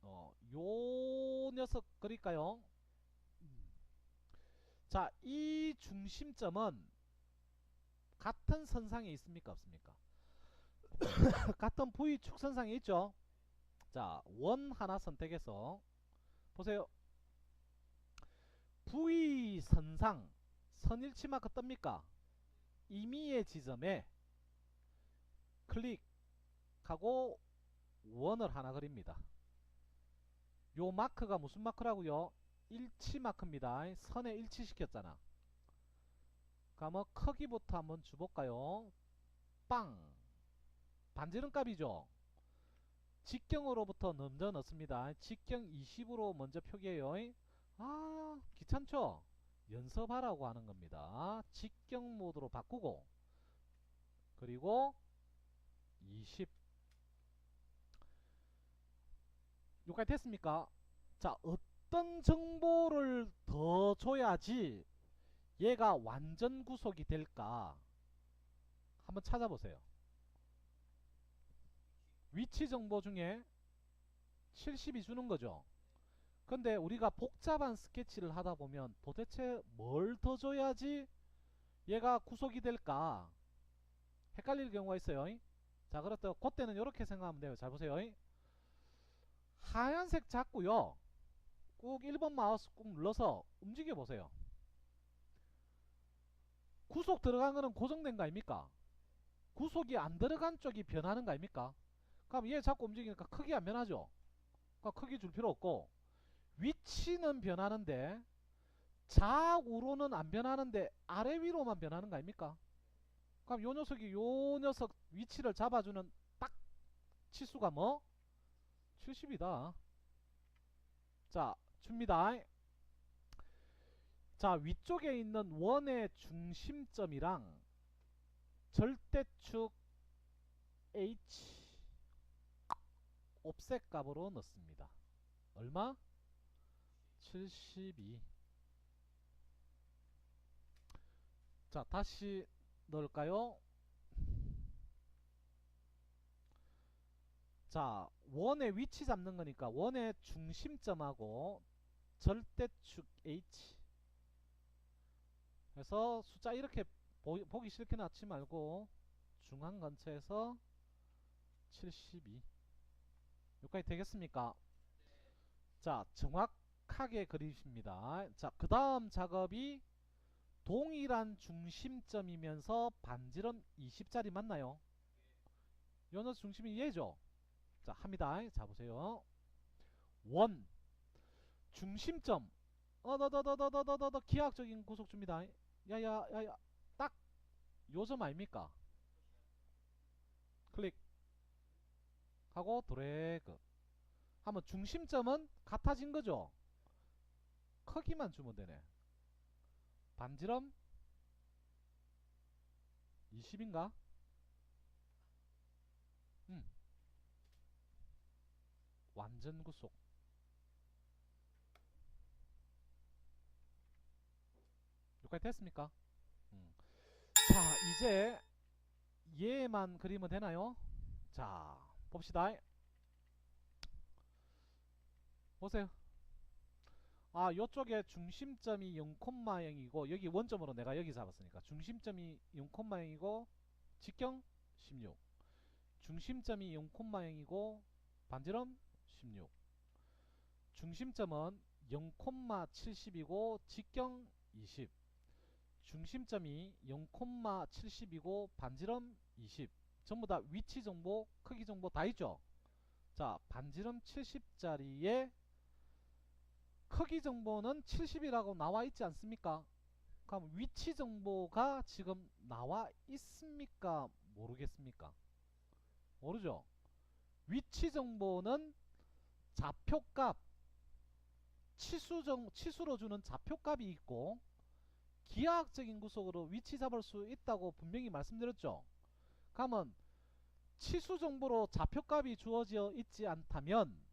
요 녀석 그릴까요? 자, 이 중심점은 같은 선상에 있습니까? 없습니까? 같은 V 축선상에 있죠? 자, 원 하나 선택해서 보세요. V 선상 선일치 마크 뜹니까? 임의의 지점에 클릭하고 원을 하나 그립니다. 요 마크가 무슨 마크라고요? 일치 마크입니다. 선에 일치시켰잖아. 그러면 크기부터 한번 줘볼까요? 빵! 반지름 값이죠? 직경으로부터 먼저 넣습니다. 직경 20으로 먼저 표기해요. 아, 귀찮죠? 연습하라고 하는 겁니다. 직경 모드로 바꾸고 그리고 20. 여기까지 됐습니까? 자, 어떤 정보를 더 줘야지 얘가 완전 구속이 될까 한번 찾아보세요. 위치 정보 중에 70이 주는 거죠. 근데 우리가 복잡한 스케치를 하다 보면 도대체 뭘 더 줘야지 얘가 구속이 될까 헷갈릴 경우가 있어요. 자, 그렇다 그때는 이렇게 생각하면 돼요. 잘 보세요. 하얀색 잡고요, 꾹 1번 마우스 꾹 눌러서 움직여 보세요. 구속 들어간 거는 고정된 거 아닙니까? 구속이 안 들어간 쪽이 변하는 거 아닙니까? 그럼 얘 자꾸 움직이니까 크기 안 변하죠. 그러니까 크기 줄 필요 없고, 위치는 변하는데 좌우로는 안 변하는데 아래 위로만 변하는 거 아닙니까? 그럼 요 녀석이 요 녀석 위치를 잡아주는 딱 치수가 뭐? 70이다. 자, 줍니다. 자, 위쪽에 있는 원의 중심점이랑 절대축 H 옵셋 값으로 넣습니다. 얼마? 72. 자, 다시 넣을까요? 자, 원의 위치 잡는 거니까 원의 중심점하고 절대축 H 그래서 숫자 이렇게 보기 싫게 놨지 말고 중앙 근처에서 72. 여기까지 되겠습니까? 자, 정확하게 그리십니다. 자, 그 다음 작업이 동일한 중심점이면서 반지름 20짜리 맞나요? 요 중심이 얘죠. 자, 합니다. 자, 보세요. 원 중심점 더더더더더더더 기하학적인 구속 줍니다. 야야야야, 딱 요점 아닙니까? 클릭하고 드래그 하면 중심점은 같아진 거죠. 크기만 주면 되네. 반지름 20인가? 완전 구속. 여기까지 됐습니까? 자, 이제 얘만 그리면 되나요? 자, 봅시다. 보세요. 아, 요쪽에 중심점이 0,0이고 여기 원점으로 내가 여기 잡았으니까 중심점이 0,0이고 직경 16, 중심점이 0,0이고 반지름 16, 중심점은 0,70이고 직경 20, 중심점이 0,70이고 반지름 20. 전부 다 위치 정보, 크기 정보 다 있죠. 자, 반지름 70짜리에 크기 정보는 70이라고 나와 있지 않습니까? 그럼 위치 정보가 지금 나와 있습니까? 모르겠습니까? 모르죠. 위치 정보는 좌표값, 치수로 주는 좌표값이 있고 기하학적인 구속으로 위치 잡을 수 있다고 분명히 말씀드렸죠. 그러면 치수 정보로 좌표값이 주어져 있지 않다면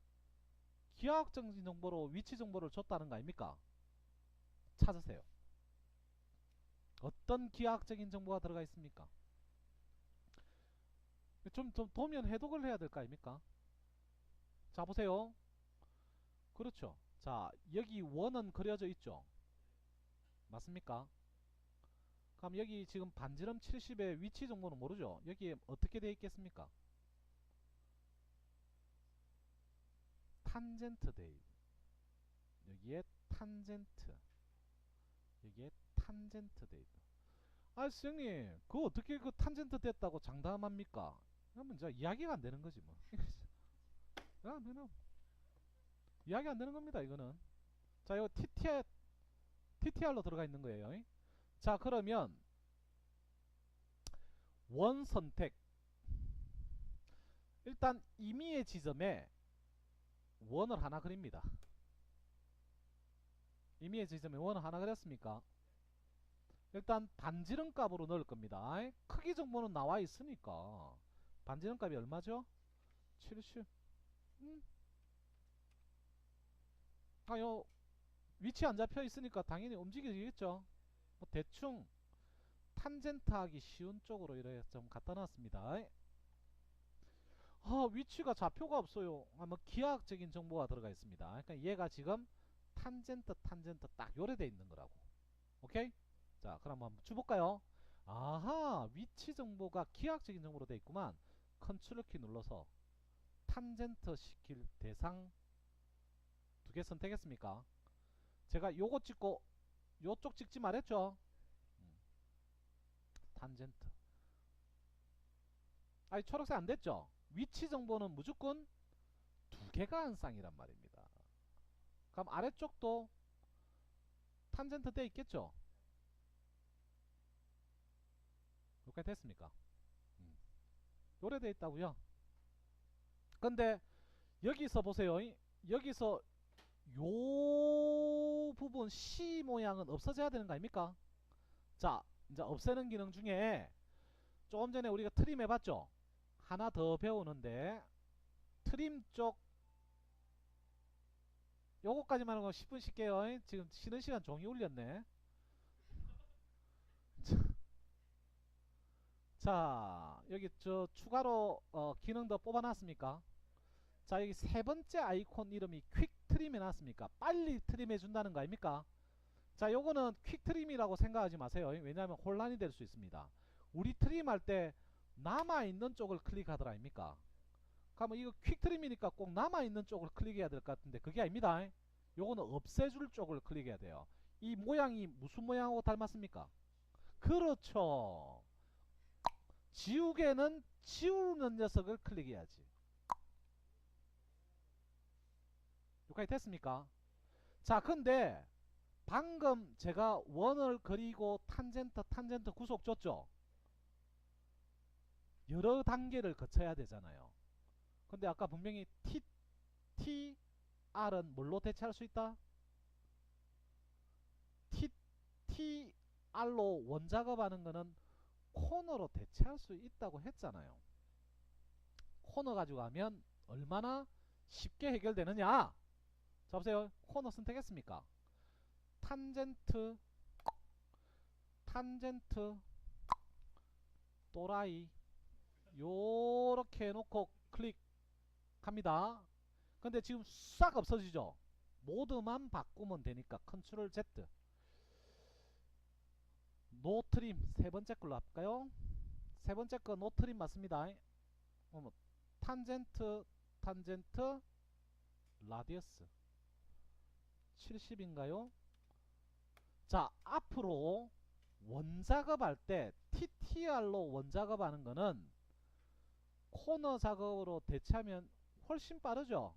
기하학적인 정보로 위치 정보를 줬다는 거 아닙니까? 찾으세요. 어떤 기하학적인 정보가 들어가 있습니까? 좀 도면 해독을 해야 될 거 아닙니까? 자, 보세요. 그렇죠. 자, 여기 원은 그려져 있죠. 맞습니까? 그럼 여기 지금 반지름 70의 위치 정보는 모르죠. 여기에 어떻게 되어 있겠습니까? 탄젠트 데이. 여기에 탄젠트. 여기에 탄젠트 데이. 아, 선생님, 그거 어떻게 그 탄젠트 됐다고 장담합니까? 그러면 이제 이야기가 안 되는 거지 뭐. 야, 너는 이야기 안 되는 겁니다, 이거는. 자, 이거 TTR로 들어가 있는 거예요. 자, 그러면 원 선택. 일단 임의의 지점에 원을 하나 그립니다. 임의의 지점에 원을 하나 그렸습니까? 일단 반지름 값으로 넣을 겁니다. 크기 정보는 나와 있으니까 반지름 값이 얼마죠? 70. 요 위치 안 잡혀 있으니까 당연히 움직이겠죠. 뭐 대충 탄젠트 하기 쉬운 쪽으로 이렇게 좀 갖다 놨습니다. 위치가 좌표가 없어요. 뭐 기하학적인 정보가 들어가 있습니다. 그러니까 얘가 지금 탄젠트 딱 요래 돼 있는 거라고. 오케이? 자, 그럼 한번 줘볼까요? 아하, 위치 정보가 기하학적인 정보로 돼 있구만. 컨트롤 키 눌러서 탄젠트 시킬 대상 두 개 선택했습니까? 제가 요거 찍고 요쪽 찍지 말했죠? 음, 탄젠트. 아니, 초록색 안 됐죠? 위치 정보는 무조건 두 개가 한 쌍이란 말입니다. 그럼 아래쪽도 탄젠트 돼 있겠죠? 여기까지 됐습니까? 음. 요래 돼 있다고요. 근데 여기서 보세요. 여기서 요 부분 C 모양은 없어져야 되는 거 아닙니까? 자, 이제 없애는 기능 중에 조금 전에 우리가 트림 해봤죠? 하나 더 배우는데 트림 쪽 요거까지만 하고 10분 쉴게요. 지금 쉬는 시간 종이 울렸네. 자, 여기 저 추가로 기능 더 뽑아놨습니까? 자, 여기 세 번째 아이콘 이름이 퀵 트림 해놨습니까? 빨리 트림 해준다는 거 아닙니까? 자, 요거는 퀵 트림이라고 생각하지 마세요. 왜냐하면 혼란이 될 수 있습니다. 우리 트림 할 때 남아있는 쪽을 클릭하더라 아닙니까? 그러면 이거 퀵 트림이니까 꼭 남아있는 쪽을 클릭해야 될 것 같은데 그게 아닙니다. 요거는 없애줄 쪽을 클릭해야 돼요. 이 모양이 무슨 모양하고 닮았습니까? 그렇죠. 지우개는 지우는 녀석을 클릭해야지. 여기까지 됐습니까? 자, 근데 방금 제가 원을 그리고 탄젠트 구속 줬죠? 여러 단계를 거쳐야 되잖아요. 근데 아까 분명히 TTR은 뭘로 대체할 수 있다? TTR로 원작업하는 거는 코너로 대체할 수 있다고 했잖아요. 코너 가지고 하면 얼마나 쉽게 해결되느냐? 자, 보세요. 코너 선택했습니까? 탄젠트 또라이 요렇게 해놓고 클릭합니다. 근데 지금 싹 없어지죠? 모드만 바꾸면 되니까 컨트롤 Z. 노 트림 세 번째 걸로 할까요? 세 번째 거 노 트림 맞습니다. 탄젠트 라디어스 70인가요? 자, 앞으로 원작업 할 때 TTR로 원작업 하는 거는 코너 작업으로 대체하면 훨씬 빠르죠.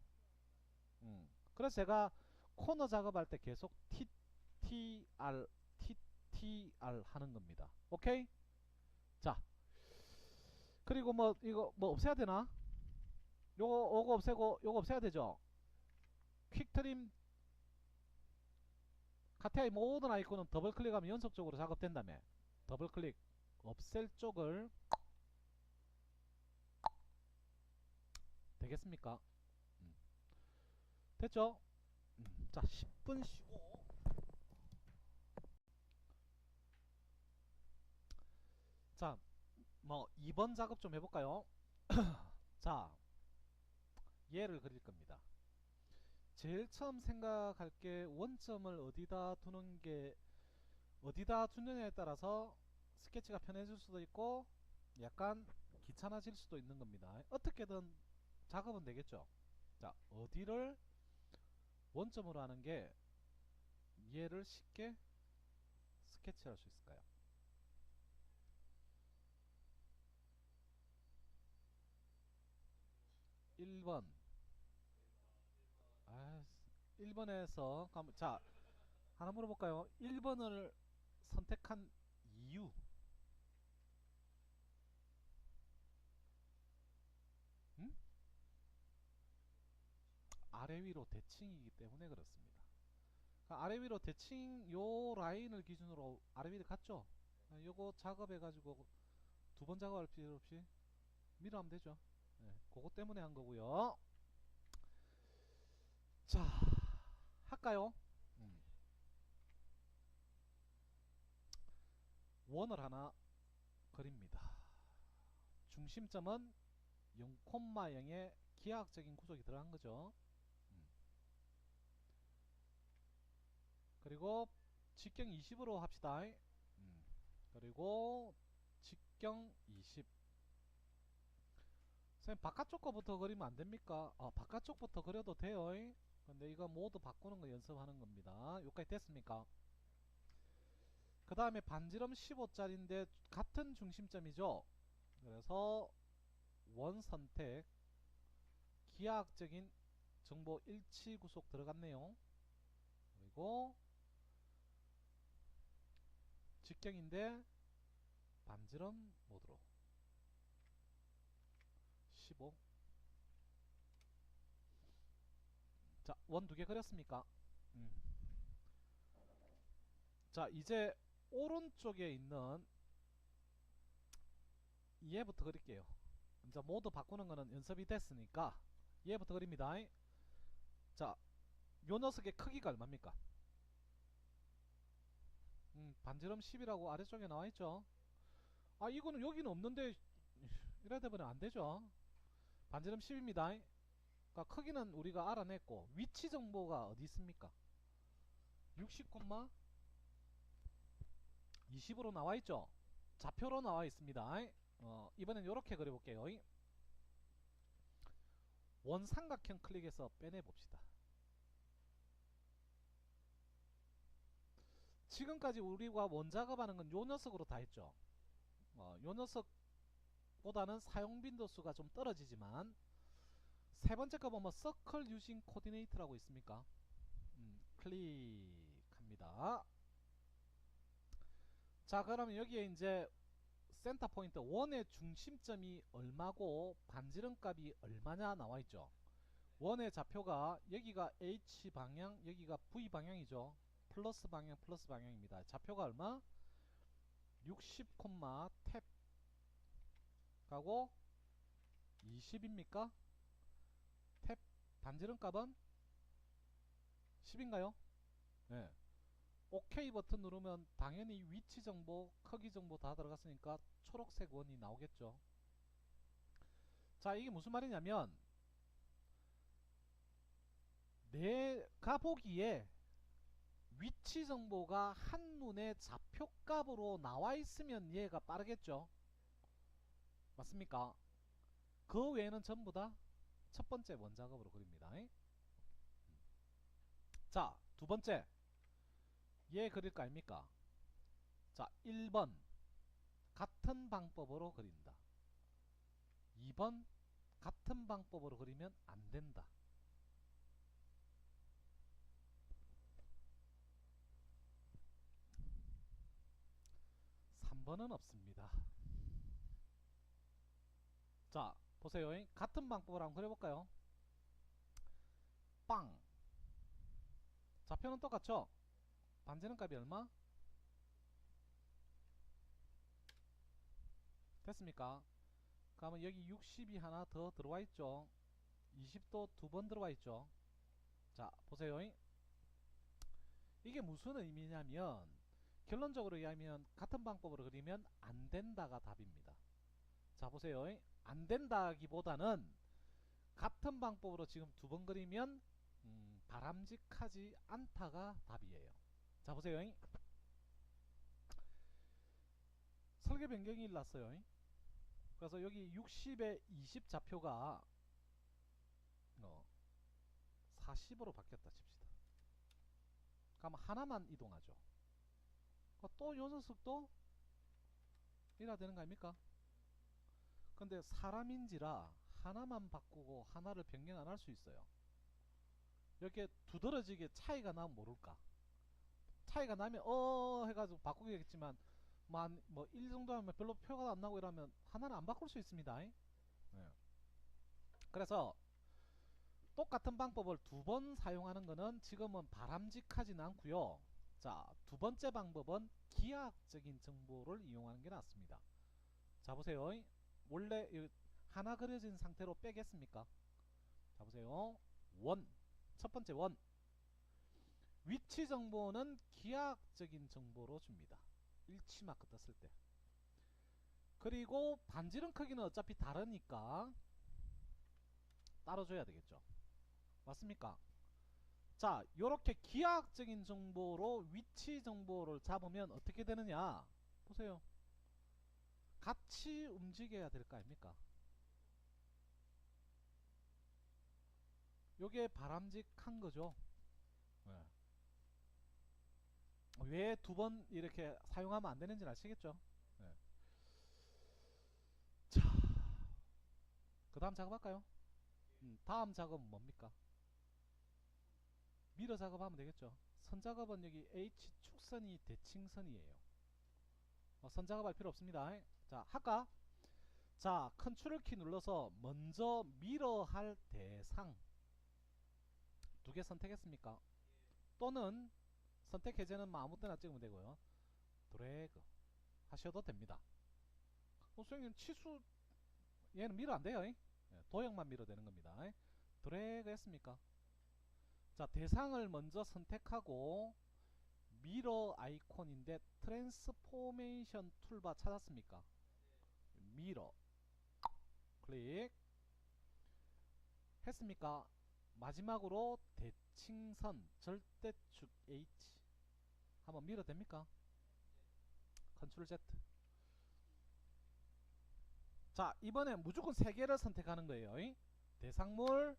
그래서 제가 코너 작업할 때 계속 TTR 하는 겁니다. 오케이? 자, 그리고 뭐 이거 뭐 없애야 되나? 요거 없애고 요거 없애야 되죠. 퀵트림 카테아의 모든 아이콘은 더블 클릭하면 연속적으로 작업된다며. 더블 클릭 없앨 쪽을 되겠습니까? 됐죠? 자, 10분 쉬고 자, 뭐 2번 작업 좀 해볼까요? 자, 얘를 그릴 겁니다. 제일 처음 생각할 게 원점을 어디다 두느냐에 따라서 스케치가 편해질 수도 있고 약간 귀찮아질 수도 있는 겁니다. 어떻게든 작업은 되겠죠. 자, 어디를 원점으로 하는 게 얘를 쉽게 스케치할 수 있을까요? 1번. 아, 1번에서 자, 하나 물어볼까요? 1번을 선택한 이유. 음? 아래 위로 대칭이기 때문에 그렇습니다. 그러니까 아래 위로 대칭 요 라인을 기준으로 아래 위로 갔죠? 요거 작업해 가지고 두 번 작업할 필요 없이 밀어하면 되죠. 네, 그것 때문에 한 거고요. 자, 할까요? 원을 하나 그립니다. 중심점은 0,0의 기하학적인 구속이 들어간 거죠. 그리고 직경 20으로 합시다. 그리고 직경 20. 선생님 바깥쪽 거부터 그리면 안됩니까? 바깥쪽부터 그려도 돼요. 근데 이거 모두 바꾸는 거 연습하는 겁니다. 여기까지 됐습니까? 그 다음에 반지름 15짜리인데 같은 중심점이죠. 그래서 원 선택, 기하학적인 정보 일치 구속 들어갔네요. 그리고 직경인데 반지름 모드로 15. 자, 원 두 개 그렸습니까? 자, 이제 오른쪽에 있는 얘부터 그릴게요. 이제 모두 바꾸는 거는 연습이 됐으니까 얘부터 그립니다. 자, 요 녀석의 크기가 얼마입니까? 반지름 10이라고 아래쪽에 나와있죠. 이거는 여기는 없는데 이래야 되면 안되죠. 반지름 10입니다. 그러니까 크기는 우리가 알아냈고 위치 정보가 어디 있습니까? 60,20으로 나와있죠. 좌표로 나와있습니다. 이번엔 이렇게 그려볼게요. 원삼각형 클릭해서 빼내봅시다. 지금까지 우리가 원작업하는 건 요 녀석으로 다 했죠. 요 녀석보다는 사용 빈도수가 좀 떨어지지만 세 번째 거 보면 서클 유징 코디네이트라고 있습니까? 클릭합니다. 자, 그러면 여기에 이제 센터 포인트 원의 중심점이 얼마고 반지름 값이 얼마냐 나와있죠. 원의 좌표가 여기가 H방향, 여기가 V방향이죠. 플러스 방향, 플러스 방향입니다. 좌표가 얼마? 60, 탭 가고 20입니까? 탭 반지름 값은 10인가요? 네. OK 버튼 누르면 당연히 위치 정보, 크기 정보 다 들어갔으니까 초록색 원이 나오겠죠. 자, 이게 무슨 말이냐면 내가 보기에 위치 정보가 한눈에 좌표값으로 나와 있으면 얘가 빠르겠죠. 맞습니까? 그 외에는 전부 다 첫 번째 원작업으로 그립니다. 자, 두 번째 얘 그릴 거 아닙니까? 자, 1번 같은 방법으로 그린다. 2번 같은 방법으로 그리면 안 된다. 3번은 없습니다. 자, 보세요. 같은 방법으로 한번 그려볼까요? 빵. 좌표는 똑같죠? 반지름 값이 얼마? 됐습니까? 그러면 여기 60이 하나 더 들어와 있죠. 20도 두 번 들어와 있죠. 자, 보세요. 이게 무슨 의미냐면 결론적으로 이야기하면 같은 방법으로 그리면 안 된다가 답입니다. 자, 보세요. 안 된다기보다는 같은 방법으로 지금 두 번 그리면 바람직하지 않다가 답이에요. 자, 보세요. 설계 변경이 일어났어요. 그래서 여기 60에 20 좌표가 40으로 바뀌었다 칩시다. 그럼 하나만 이동하죠. 또 요 녀석도 이래야 되는 거 아닙니까? 근데 사람인지라 하나만 바꾸고 하나를 변경 안 할 수 있어요. 이렇게 두드러지게 차이가 나면 모를까? 차이가 나면 해가지고 바꾸겠지만 뭐 1 정도 하면 별로 표가 안 나고 이러면 하나는 안 바꿀 수 있습니다. 네. 그래서 똑같은 방법을 두 번 사용하는 것은 지금은 바람직하지는 않고요. 자, 두 번째 방법은 기하학적인 정보를 이용하는 게 낫습니다. 자, 보세요. 원래 하나 그려진 상태로 빼겠습니까? 자, 보세요. 원. 첫 번째 원. 위치 정보는 기하학적인 정보로 줍니다. 일치 마크 떴을 때. 그리고 반지름 크기는 어차피 다르니까 따로 줘야 되겠죠. 맞습니까? 자, 요렇게 기하학적인 정보로 위치 정보를 잡으면 어떻게 되느냐 보세요. 같이 움직여야 될 거 아닙니까? 요게 바람직한 거죠. 네. 왜 두 번 이렇게 사용하면 안 되는지 아시겠죠? 네. 자, 그 다음 작업할까요? 다음 작업은 뭡니까? 미러 작업하면 되겠죠. 선 작업은 여기 H축선이 대칭선이에요. 선 작업할 필요 없습니다. 자, 할까? 자, 컨트롤 키 눌러서 먼저 미러 할 대상 두 개 선택했습니까? 또는 선택 해제는 뭐 아무 때나 찍으면 되고요. 드래그 하셔도 됩니다. 선생님 치수 얘는 밀어 안 돼요. 도형만 밀어 되는 겁니다. 드래그 했습니까? 자, 대상을 먼저 선택하고 미러 아이콘인데 트랜스포메이션 툴바 찾았습니까? 미러 클릭 했습니까? 마지막으로 대칭선 절대축 H 한번 밀어 됩니까? 컨트롤 Z. 자, 이번에 무조건 3개를 선택하는 거예요. 대상물,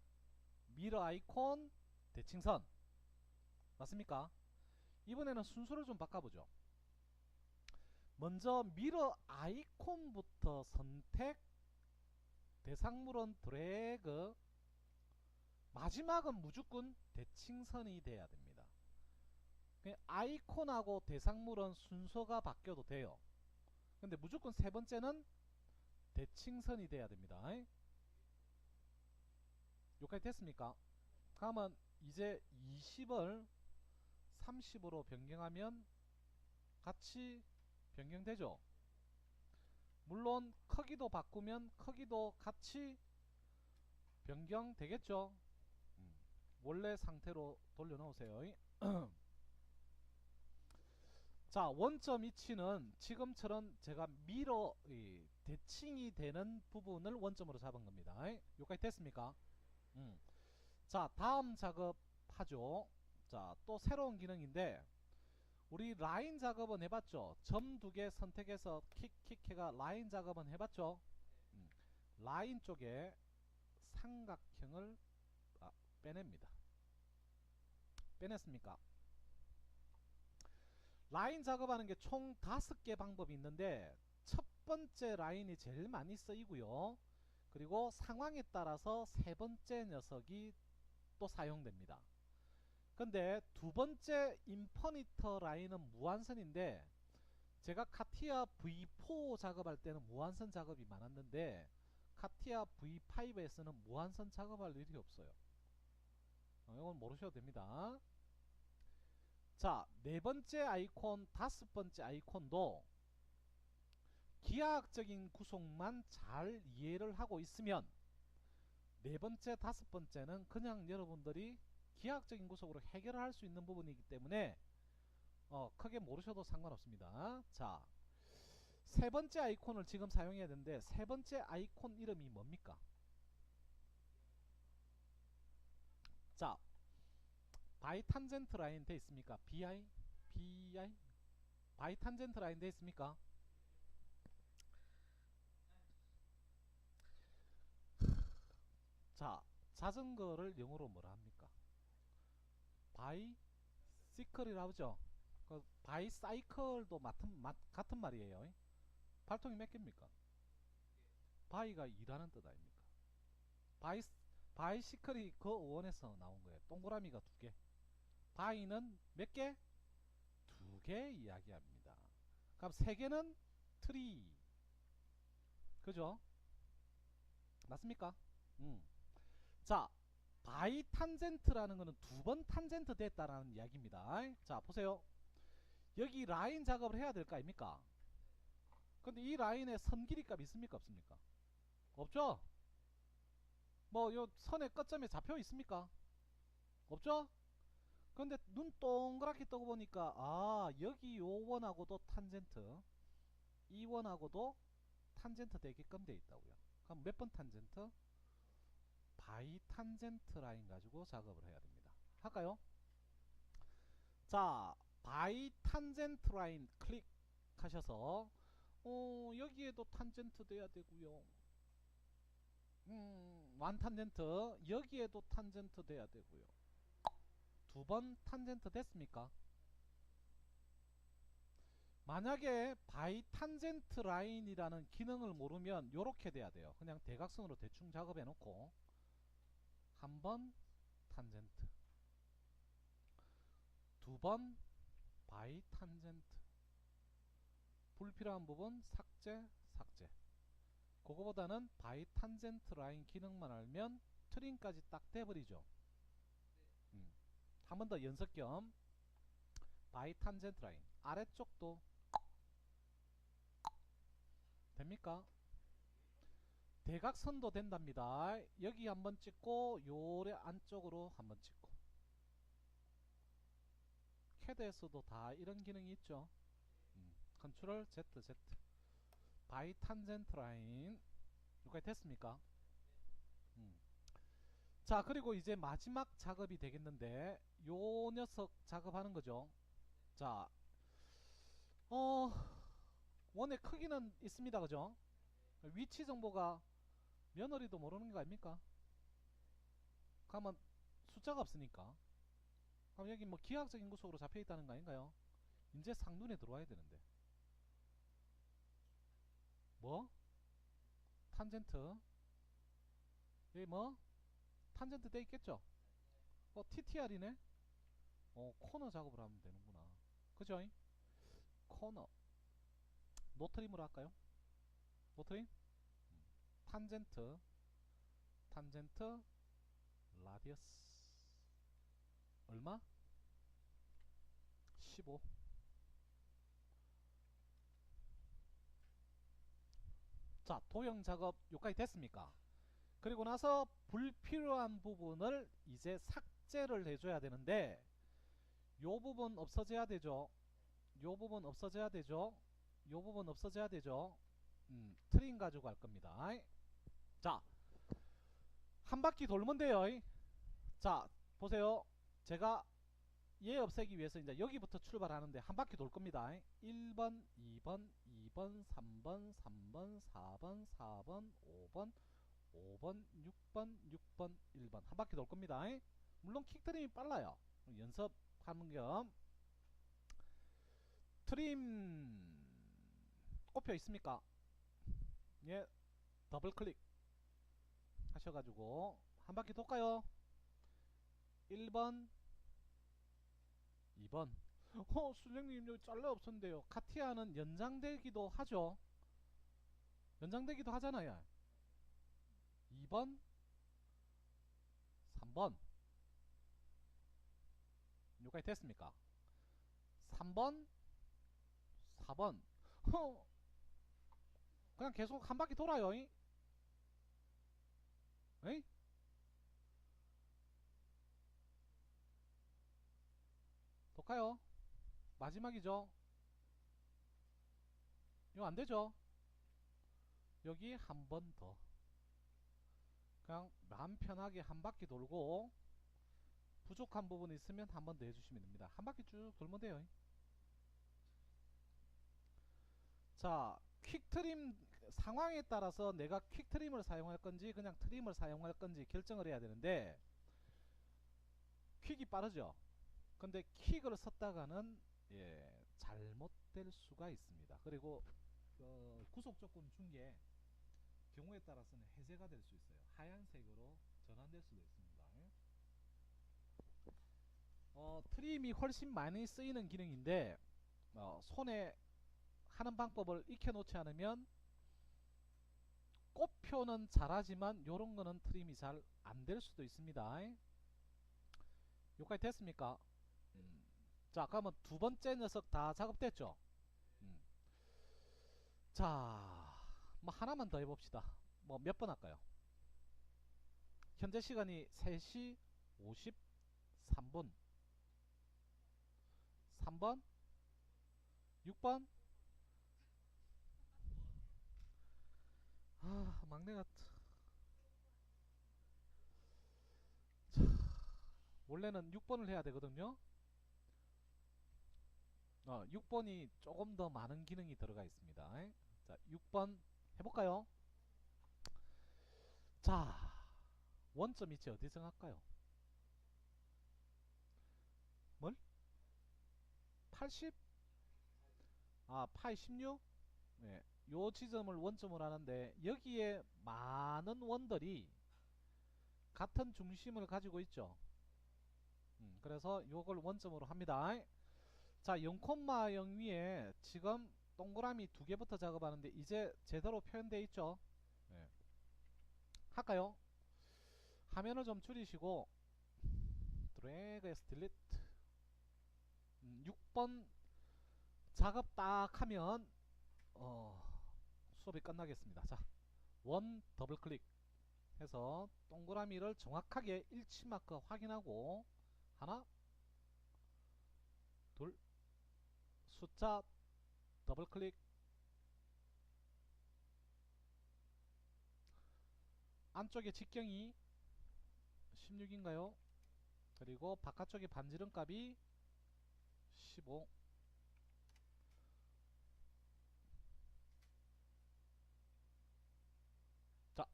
미러 아이콘, 대칭선. 맞습니까? 이번에는 순서를 좀 바꿔보죠. 먼저 미러 아이콘부터 선택, 대상물은 드래그, 마지막은 무조건 대칭선이 돼야 됩니다. 아이콘하고 대상물은 순서가 바뀌어도 돼요. 근데 무조건 세 번째는 대칭선이 돼야 됩니다. 여기까지 됐습니까? 그러면 이제 20을 30으로 변경하면 같이 변경되죠. 물론 크기도 바꾸면 크기도 같이 변경되겠죠. 원래 상태로 돌려놓으세요. 자, 원점 위치는 지금처럼 제가 미러 대칭이 되는 부분을 원점으로 잡은 겁니다. 여기까지 됐습니까? 자, 다음 작업 하죠. 자, 또 새로운 기능인데 우리 라인 작업은 해봤죠. 점 두 개 선택해서 킥해가 라인 작업은 해봤죠. 라인 쪽에 삼각형을 빼냅니다. 빼냈습니까? 라인 작업하는 게 총 5개 방법이 있는데 첫 번째 라인이 제일 많이 쓰이고요. 그리고 상황에 따라서 세 번째 녀석이 또 사용됩니다. 근데 두 번째 인퍼니터 라인은 무한선인데 제가 카티아 V4 작업할 때는 무한선 작업이 많았는데 카티아 V5에서는 무한선 작업할 일이 없어요. 이건 모르셔도 됩니다. 자, 네 번째 아이콘, 다섯 번째 아이콘도 기하학적인 구성만 잘 이해를 하고 있으면 네 번째, 다섯 번째는 그냥 여러분들이 기하학적인 구성으로 해결할 수 있는 부분이기 때문에 크게 모르셔도 상관없습니다. 자, 세 번째 아이콘을 지금 사용해야 되는데 세 번째 아이콘 이름이 뭡니까? 자, 바이 탄젠트 라인 돼 있습니까? BI? BI? 바이 탄젠트 라인 돼 있습니까? 자, 자전거를 영어로 뭐라 합니까? 바이 시클이라고 하죠. 그 바이 사이클도 같은 말이에요. 발통이 몇 개입니까? 바이가 일하는 뜻 아닙니까? 바이 바이시클이 그 어원에서 나온 거예요. 동그라미가 두 개. 바이는 몇 개? 두 개 이야기합니다. 그럼 세 개는 트리. 그죠? 맞습니까? 자, 바이 탄젠트라는 거는 두 번 탄젠트 됐다라는 이야기입니다. 자, 보세요. 여기 라인 작업을 해야 될 거 아닙니까? 근데 이 라인에 선 길이 값 있습니까? 없습니까? 없죠? 뭐 요 선의 끝점에 잡혀 있습니까? 없죠? 근데 눈 동그랗게 떠고 보니까 여기 요 원하고도 탄젠트 이 원하고도 탄젠트 되게끔 돼 있다고요. 그럼 몇 번 탄젠트? 바이 탄젠트 라인 가지고 작업을 해야 됩니다. 할까요? 자, 바이 탄젠트 라인 클릭하셔서 여기에도 탄젠트 돼야 되고요. 완탄젠트 여기에도 탄젠트 돼야 되고요. 두 번 탄젠트 됐습니까? 만약에 바이 탄젠트 라인이라는 기능을 모르면 요렇게 돼야 돼요. 그냥 대각선으로 대충 작업해 놓고 한 번 탄젠트, 두 번 바이 탄젠트, 불필요한 부분 삭제, 삭제. 그거보다는 바이 탄젠트 라인 기능만 알면 트림까지 딱 돼버리죠. 한 번 더 연습 겸 바이 탄젠트 라인 아래쪽도 됩니까? 대각선도 된답니다. 여기 한번 찍고 요래 안쪽으로 한번 찍고. 캐드에서도 다 이런 기능이 있죠. 컨트롤 Z Z 바이 탄젠트 라인 여기까지 됐습니까? 자, 그리고 이제 마지막 작업이 되겠는데 요 녀석 작업하는 거죠. 자, 원의 크기는 있습니다. 그죠? 위치 정보가 며느리도 모르는 거 아닙니까? 그러면 숫자가 없으니까. 그럼 여기 뭐 기하학적인 구속으로 잡혀 있다는 거 아닌가요? 이제 상눈에 들어와야 되는데. 뭐? 탄젠트. 여기 뭐? 탄젠트 돼 있겠죠? TTR이네? 코너 작업을 하면 되는구나. 그죠? 코너. 노트림으로 할까요? 노트림? 탄젠트. 탄젠트. 라디어스. 얼마? 15. 자, 도형 작업 여기까지 됐습니까? 그리고 나서 불필요한 부분을 이제 삭제를 해줘야 되는데 요 부분 없어져야 되죠. 요 부분 없어져야 되죠. 요 부분 없어져야 되죠. 트림 가지고 할 겁니다. 자, 한 바퀴 돌면 돼요. 자, 보세요. 제가 얘 없애기 위해서 이제 여기부터 출발하는데 한 바퀴 돌 겁니다. 1번, 2번, 2번, 3번, 3번, 4번, 4번, 5번, 5번, 6번, 6번, 1번 한 바퀴 돌 겁니다. 물론 킥 트림이 빨라요. 연습하는 겸 트림 꼽혀 있습니까? 예, 더블 클릭 하셔가지고 한 바퀴 돌까요? 1번, 2번. 수령님 여기 잘라 없었는데요. 카티아는 연장되기도 하죠. 연장되기도 하잖아요. 2번, 3번. 여기까지 됐습니까? 3번, 4번. 그냥 계속 한 바퀴 돌아요. 에이? 돌까요? 마지막이죠. 이거 안되죠? 여기 한 번 더. 그냥 마음 편하게 한 바퀴 돌고 부족한 부분이 있으면 한 번 더 해주시면 됩니다. 한 바퀴 쭉 돌면 돼요. 자, 퀵트림 상황에 따라서 내가 퀵트림을 사용할 건지 그냥 트림을 사용할 건지 결정을 해야 되는데 퀵이 빠르죠. 근데 퀵을 썼다가는 잘못될 수가 있습니다. 그리고 구속 조건 중에 경우에 따라서는 해제가 될 수 있어요. 하얀색으로 전환될 수도 있습니다. 트림이 훨씬 많이 쓰이는 기능인데 손에 하는 방법을 익혀놓지 않으면 꼽표는 잘하지만 요런 거는 트림이 잘 안 될 수도 있습니다. 여기까지 됐습니까? 자, 그러면 두 번째 녀석 다 작업됐죠? 자, 뭐 하나만 더 해봅시다. 뭐 몇 번 할까요? 현재 시간이 3시 53분. 3번, 6번. 막내가 원래는 6번을 해야 되거든요. 6번이 조금 더 많은 기능이 들어가 있습니다. 자, 6번 해볼까요? 자, 원점 위치 어디 정할까요? 뭘? 80? 아, 파이 16? 네, 요 지점을 원점으로 하는데 여기에 많은 원들이 같은 중심을 가지고 있죠. 그래서 요걸 원점으로 합니다. 자, 0,0 위에 지금 동그라미 두 개부터 작업하는데 이제 제대로 표현되어 있죠. 네. 할까요? 화면을 좀 줄이시고 드래그해서 딜리트. 6번 작업 딱 하면 수업이 끝나겠습니다. 자, 원 더블 클릭 해서 동그라미를 정확하게 일치 마크 확인하고 하나, 둘, 숫자 더블 클릭. 안쪽에 직경이 16인가요? 그리고 바깥쪽에 반지름 값이 15. 자,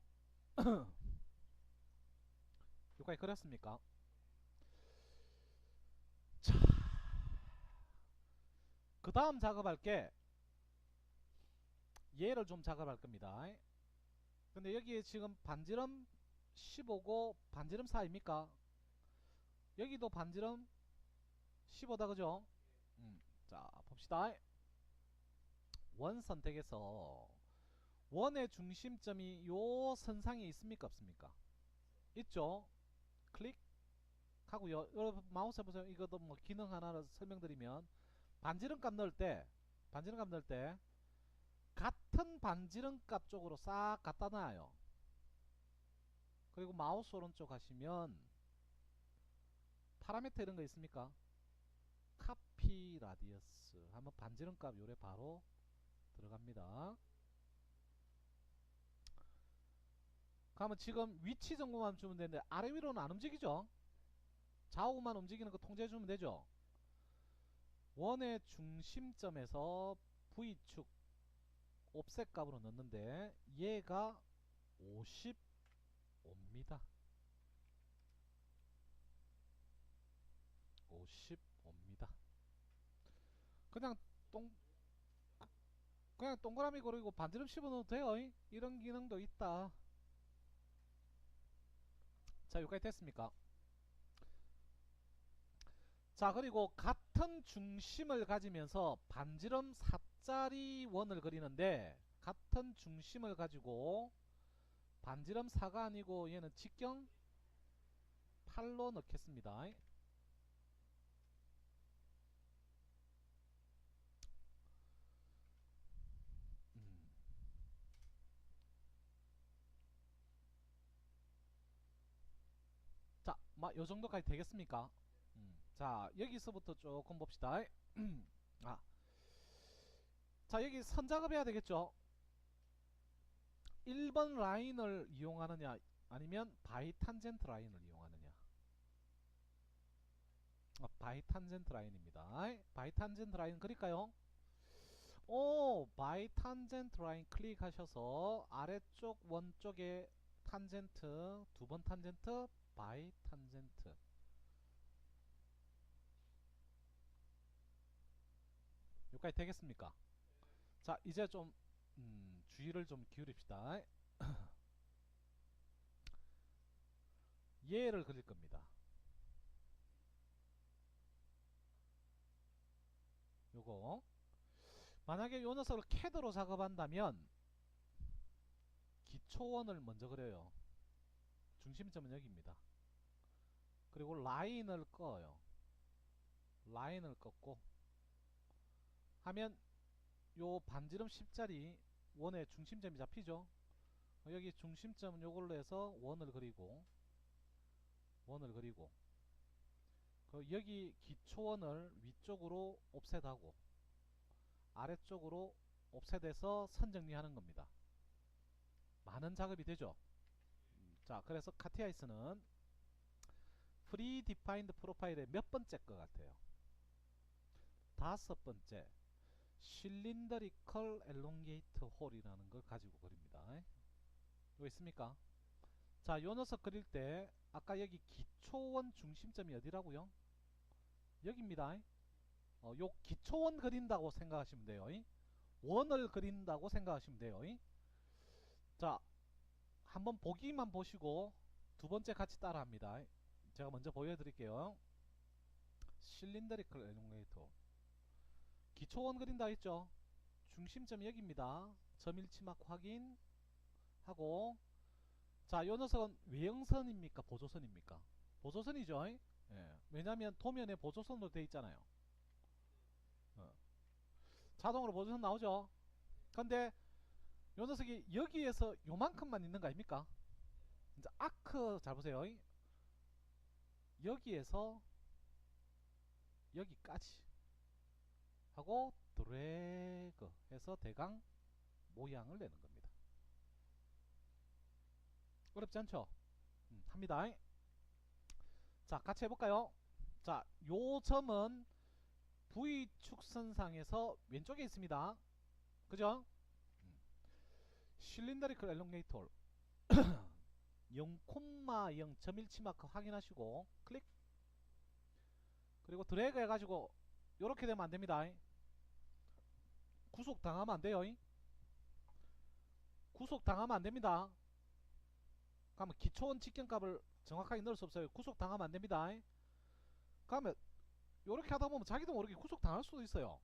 여기까지 그렸습니까? 자, 그 다음 작업할 게 얘를 좀 작업할 겁니다. 근데 여기에 지금 반지름 15고 반지름 4입니까? 여기도 반지름 15다 그죠? 자, 봅시다. 원 선택해서 원의 중심점이 요 선상에 있습니까 없습니까? 있죠. 클릭하고요. 여러분 마우스 해보세요. 이것도 뭐 기능 하나를 설명드리면 반지름 값 넣을 때 같은 반지름 값 쪽으로 싹 갖다 놔요. 그리고 마우스 오른쪽 하시면 파라미터 이런 거 있습니까? 카피 라디어스 하면 반지름 값 요래 바로 들어갑니다. 그러면 지금 위치 정보만 주면 되는데 아래 위로는 안 움직이죠. 좌우만 움직이는 거 통제해 주면 되죠. 원의 중심점에서 V축 옵셋 값으로 넣는데 얘가 55입니다. 55입니다. 그냥 동 그냥 동그라미 그리고 반지름 씹어넣어도 돼요. 이런 기능도 있다. 자, 여기까지 됐습니까? 자, 그리고 같은 중심을 가지면서 반지름 4짜리 원을 그리는데 같은 중심을 가지고 반지름 4가 아니고 얘는 직경 8로 넣겠습니다. 자, 요 정도까지 되겠습니까? 자, 여기서부터 조금 봅시다. 아, 자, 여기 선 작업해야 되겠죠? 1번 라인을 이용하느냐 아니면 바이탄젠트 라인을 이용하느냐. 바이탄젠트 라인입니다. 바이탄젠트 라인 그릴까요? 오, 바이탄젠트 라인 클릭하셔서 아래쪽 원 쪽에 탄젠트, 두 번 탄젠트, 바이탄젠트. 여기까지 되겠습니까? 자, 이제 좀 주의를 좀 기울입시다. 얘를 그릴 겁니다. 요거 만약에 요 녀석을 캐드로 작업한다면 기초원을 먼저 그려요. 중심점은 여기입니다. 그리고 라인을 꺼요. 라인을 껐고 하면 요 반지름 10짜리 원의 중심점이 잡히죠. 여기 중심점은 요걸로 해서 원을 그리고 여기 기초원을 위쪽으로 옵셋하고 아래쪽으로 옵셋해서 선 정리하는 겁니다. 많은 작업이 되죠. 자, 그래서 카티아이스는 predefined 프로파일의 몇 번째 것 같아요? 다섯 번째. cylindrical elongate hole이라는 걸 가지고 그립니다. 이거 있습니까? 자, 요 녀석 그릴 때 아까 여기 기초원 중심점이 어디라고요? 여기입니다. 요 기초원 그린다고 생각하시면 돼요. 원을 그린다고 생각하시면 돼요. 자, 한번 보기만 보시고 두 번째 같이 따라 합니다. 제가 먼저 보여드릴게요. cylindrical elongator. 기초원 그린다 했죠? 중심점이 여기입니다. 점일치막 확인하고, 자, 요 녀석은 외형선입니까? 보조선입니까? 보조선이죠. 왜냐면 도면에 보조선으로 되어 있잖아요. 자동으로 보조선 나오죠. 근데 요 녀석이 여기에서 요만큼만 있는 거 아닙니까? 이제 아크 잘 보세요. 여기에서 여기까지 하고 드래그 해서 대강 모양을 내는 겁니다. 어렵지 않죠? 합니다. 자, 같이 해볼까요? 자, 요 점은 V축선상에서 왼쪽에 있습니다. 그죠? 실린더리컬 엘롱게이터 0,0 점일치 마크 확인하시고 클릭, 그리고 드래그 해가지고 요렇게 되면 안됩니다. 구속 당하면 안돼요. 구속 당하면 안됩니다. 그러면 기초원 직경값을 정확하게 넣을 수 없어요. 구속 당하면 안됩니다. 그러면 요렇게 하다보면 자기도 모르게 구속 당할 수도 있어요.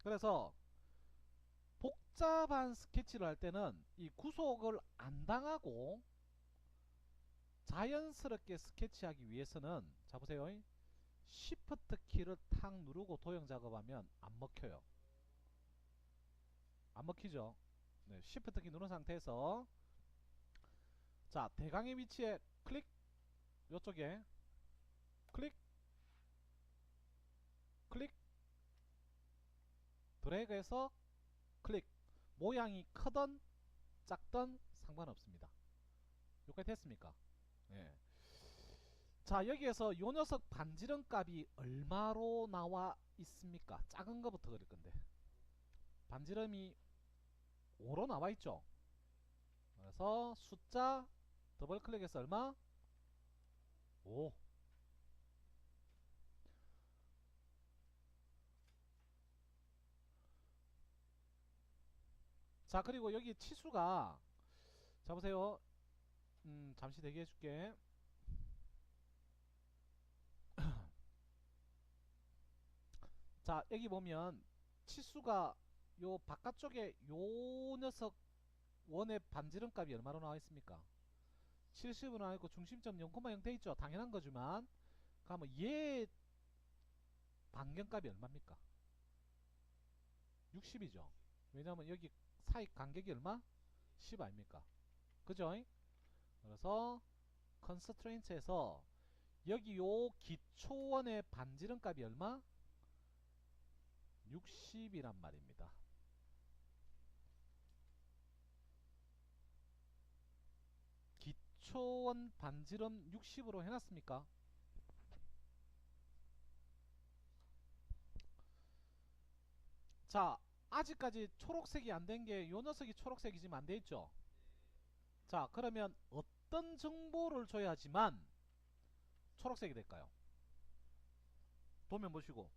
그래서 복잡한 스케치를 할 때는 이 구속을 안 당하고 자연스럽게 스케치하기 위해서는, 자 보세요. Shift 키를 탁 누르고 도형 작업하면 안 먹혀요. 안 먹히죠. 네, Shift 키 누른 상태에서, 자, 대강의 위치에 클릭, 요쪽에 클릭, 클릭, 드래그해서 클릭. 모양이 크던 작던 상관없습니다. 여기까지 됐습니까? 예. 자, 여기에서 요 녀석 반지름 값이 얼마로 나와 있습니까? 작은 거부터 그릴 건데 반지름이 5로 나와 있죠. 그래서 숫자 더블 클릭해서 얼마? 5. 자, 그리고 여기 치수가, 자 보세요. 잠시 대기해 줄게. 자, 여기 보면 치수가 요 바깥쪽에 요 녀석 원의 반지름 값이 얼마로 나와 있습니까? 70으로 나와 있고 중심점 0,0 돼 있죠. 당연한 거지만, 그러면 얘 반경값이 얼마입니까? 60이죠. 왜냐면 여기 사이 간격이 얼마? 10 아닙니까? 그죠? 그래서 컨스트레인트에서 여기 요 기초원의 반지름 값이 얼마? 60이란 말입니다. 기초원 반지름 60으로 해놨습니까? 자, 아직까지 초록색이 안 된 게 요 녀석이 초록색이지만 안 돼 있죠. 자, 그러면 어떤 정보를 줘야지만 초록색이 될까요? 도면 보시고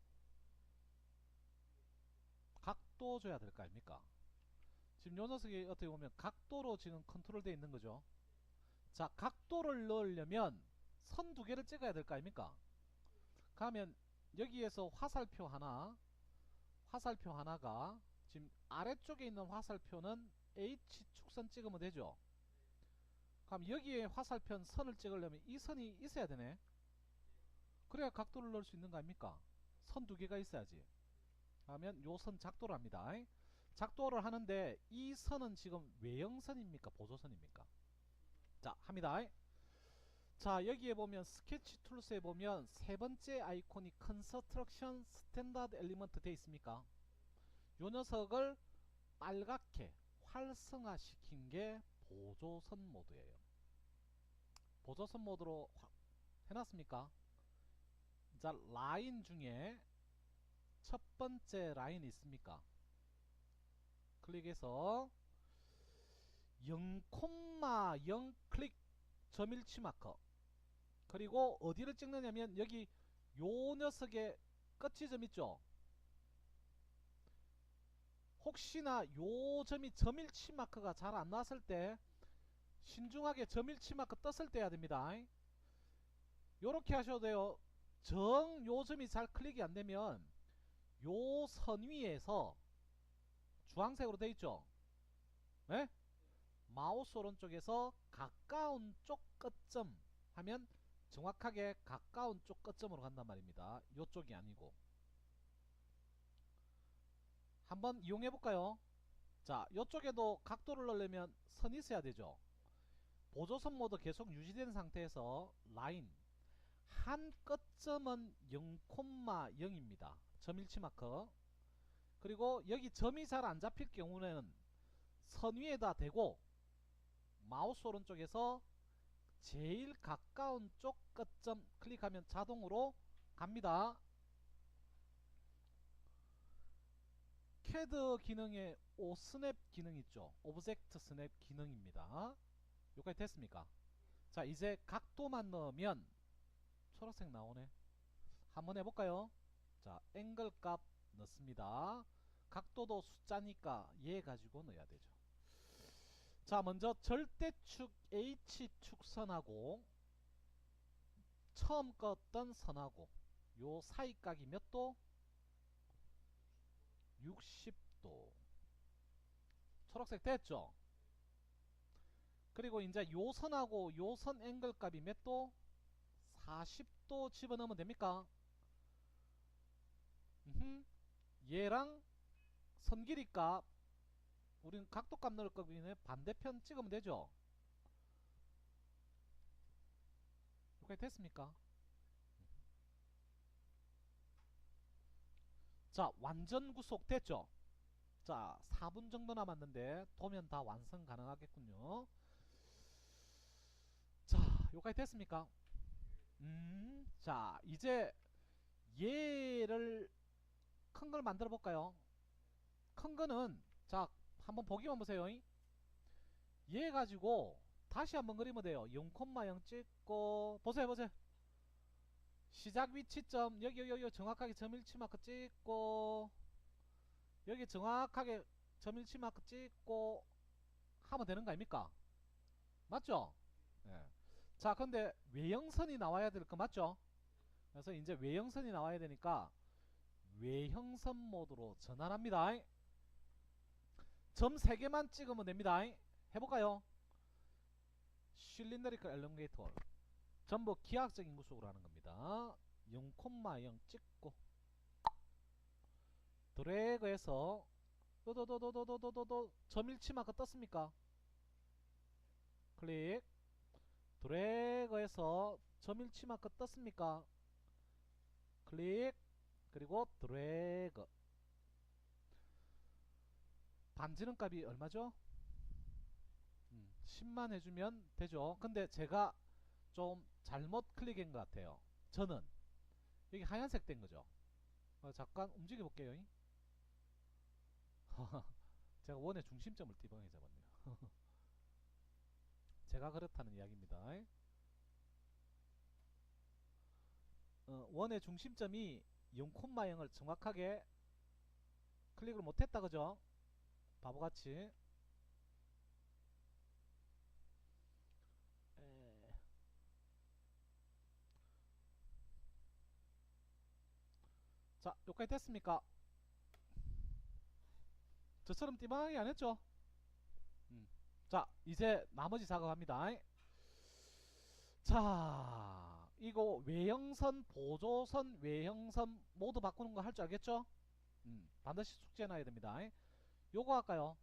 각도 줘야 될 거 아닙니까? 지금 요 녀석이 어떻게 보면 각도로 지금 컨트롤 되어 있는 거죠. 자, 각도를 넣으려면 선 두 개를 찍어야 될 거 아닙니까? 그러면 여기에서 화살표 하나가 지금 아래쪽에 있는 화살표는 H축선 찍으면 되죠. 그럼 여기에 화살표 선을 찍으려면 이 선이 있어야 되네. 그래야 각도를 넣을 수 있는 거 아닙니까? 선 두 개가 있어야지. 그러면 요 선 작도를 합니다. 작도를 하는데 이 선은 지금 외형선입니까? 보조선입니까? 자, 합니다. 자, 여기에 보면 스케치 툴스에 보면 세 번째 아이콘이 컨스트럭션 스탠다드 엘리먼트 되어 있습니까? 요 녀석을 빨갛게 활성화시킨 게 보조선 모드예요. 보조선 모드로 해놨습니까? 자, 라인 중에 첫 번째 라인이 있습니까? 클릭해서 0,0 클릭 점일치 마커. 그리고 어디를 찍느냐면 여기 요 녀석의 끝지점 있죠? 혹시나 요 점이 점일치 마크가 잘 안 나왔을 때 신중하게 점일치 마크 떴을 때 해야 됩니다. 요렇게 하셔도 돼요. 정 요 점이 잘 클릭이 안 되면 요 선 위에서 주황색으로 돼 있죠? 네? 마우스 오른쪽에서 가까운 쪽 끝점 하면 정확하게 가까운 쪽 끝점으로 간단 말입니다. 요쪽이 아니고. 한번 이용해 볼까요? 자, 요쪽에도 각도를 넣으려면 선이 있어야 되죠. 보조선 모드 계속 유지된 상태에서 라인 한 끝점은 0,0입니다. 점일치 마커. 그리고 여기 점이 잘 안 잡힐 경우는 선 위에다 대고 마우스 오른쪽에서 제일 가까운 쪽 끝점 클릭하면 자동으로 갑니다. CAD 기능에 오스냅 기능 있죠. 오브젝트 스냅 기능입니다. 여기까지 됐습니까? 자, 이제 각도만 넣으면 초록색 나오네. 한번 해볼까요? 자, 앵글 값 넣습니다. 각도도 숫자니까 얘 가지고 넣어야 되죠. 자, 먼저 절대축 H축선하고 처음 껐던 선하고 요 사이 각이 몇 도? 60도. 초록색 됐죠? 그리고 이제 요 선하고 요 선 앵글 값이 몇 도? 40도 집어넣으면 됩니까? 얘랑 선 길이 값 우리는 각도 값 넣을 거면 반대편 찍으면 되죠? 여기까지 됐습니까? 자, 완전 구속 됐죠? 자, 4분 정도 남았는데 도면 다 완성 가능하겠군요. 자, 여기까지 됐습니까? 자, 이제 얘를 큰 걸 만들어 볼까요? 큰 거는 자, 한번 보기만 보세요. 얘 가지고 다시 한번 그리면 돼요. 0,0 찍고 보세요, 보세요. 시작 위치점 여기 정확하게 점일치 마크 찍고 여기 정확하게 점일치 마크 찍고 하면 되는 거 아닙니까? 맞죠? 예. 자, 근데 외형선이 나와야 될 거 맞죠? 그래서 이제 외형선이 나와야 되니까 외형선 모드로 전환합니다. 점 3개만 찍으면 됩니다. 해볼까요? 실린더리컬 엘롱게이터 전부 기하학적인 구속으로 하는 겁니다. 0,0 찍고 드래그해서 도도도도도도도도 점일치 마크 떴습니까? 클릭 드래그해서 점일치 마크 떴습니까? 클릭 그리고 드래그 반지름 값이 얼마죠? 10만 해주면 되죠. 근데 제가 좀 잘못 클릭한 것 같아요. 저는 여기 하얀색 된 거죠. 잠깐 움직여 볼게요. 제가 원의 중심점을 띠방해 잡았네요. 제가 그렇다는 이야기입니다. 원의 중심점이 0,0을 정확하게 클릭을 못했다 그죠? 바보같이. 자, 여기까지 됐습니까? 저처럼 띠방하게 안했죠? 자, 이제 나머지 작업합니다. 자, 이거 외형선, 보조선, 외형선 모두 바꾸는 거 할 줄 알겠죠? 반드시 숙지해놔야 됩니다. 요거 할까요?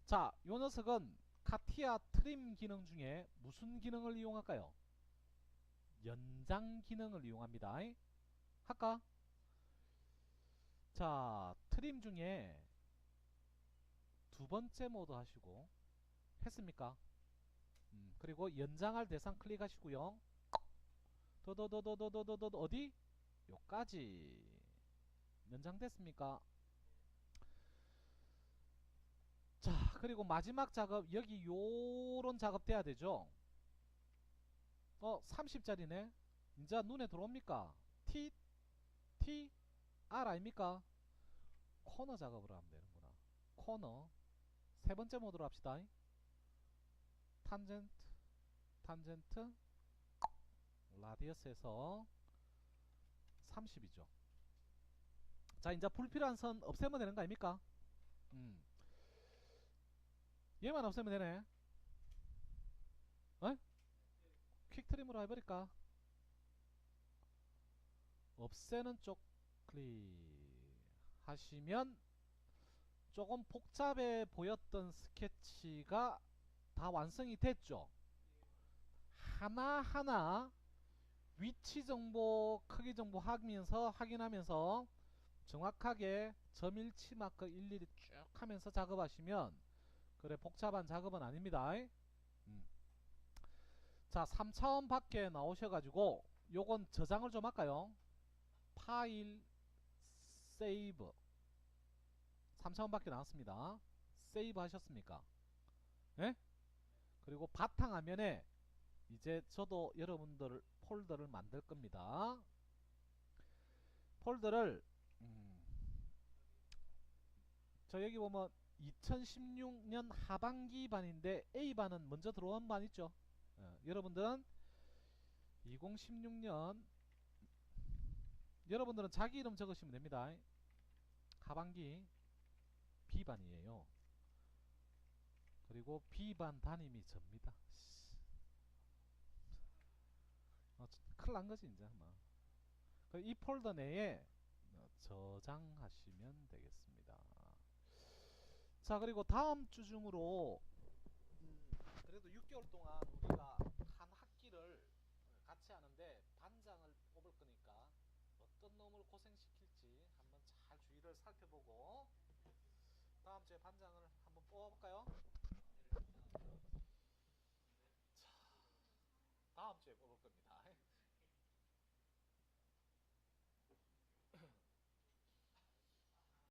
자, 요 녀석은 카티아 트림 기능 중에 무슨 기능을 이용할까요? 연장 기능을 이용합니다. 할까? 자, 트림 중에 두 번째 모드 하시고 했습니까? 그리고 연장할 대상 클릭하시고요. 더더더더더더더 어디? 요까지 연장됐습니까? 자, 그리고 마지막 작업 여기 요런 작업 돼야 되죠. 30짜리네. 이제 눈에 들어옵니까? T, T, R 아닙니까? 코너 작업을 하면 되는구나. 코너. 세 번째 모드로 합시다. 탄젠트, 탄젠트, 라디어스에서 30이죠. 자, 이제 불필요한 선 없애면 되는 거 아닙니까? 음. 얘만 없애면 되네. 어? 퀵 트림으로 해버릴까? 없애는 쪽 클릭 하시면 조금 복잡해 보였던 스케치가 다 완성이 됐죠. 하나하나 위치 정보, 크기 정보 확인하면서 정확하게 점일치 마크 일일이 쭉 하면서 작업하시면 그래 복잡한 작업은 아닙니다. 자, 3차원 밖에 나오셔가지고 요건 저장을 좀 할까요? 파일, 세이브. 3차원 밖에 나왔습니다. 세이브 하셨습니까? 예? 그리고 바탕화면에 이제 저도 여러분들 폴더를 만들 겁니다. 폴더를 저 여기 보면 2016년 하반기 반인데 A반은 먼저 들어온 반 있죠. 여러분들은 2016년 여러분들은 자기 이름 적으시면 됩니다. 하반기 B반이에요. 그리고 B반 담임이 접니다. 큰일 난 거지 이제 뭐. 이 폴더 내에 저장하시면 되겠습니다. 자, 그리고 다음 주 중으로 그래도 6개월 동안 우리가 한 학기를 같이 하는데 반장을 뽑을 거니까 어떤 놈을 고생시킬지 한번 잘 주의를 살펴보고 다음 주에 반장을 한번 뽑아볼까요? 자, 다음 주에 뽑을 겁니다.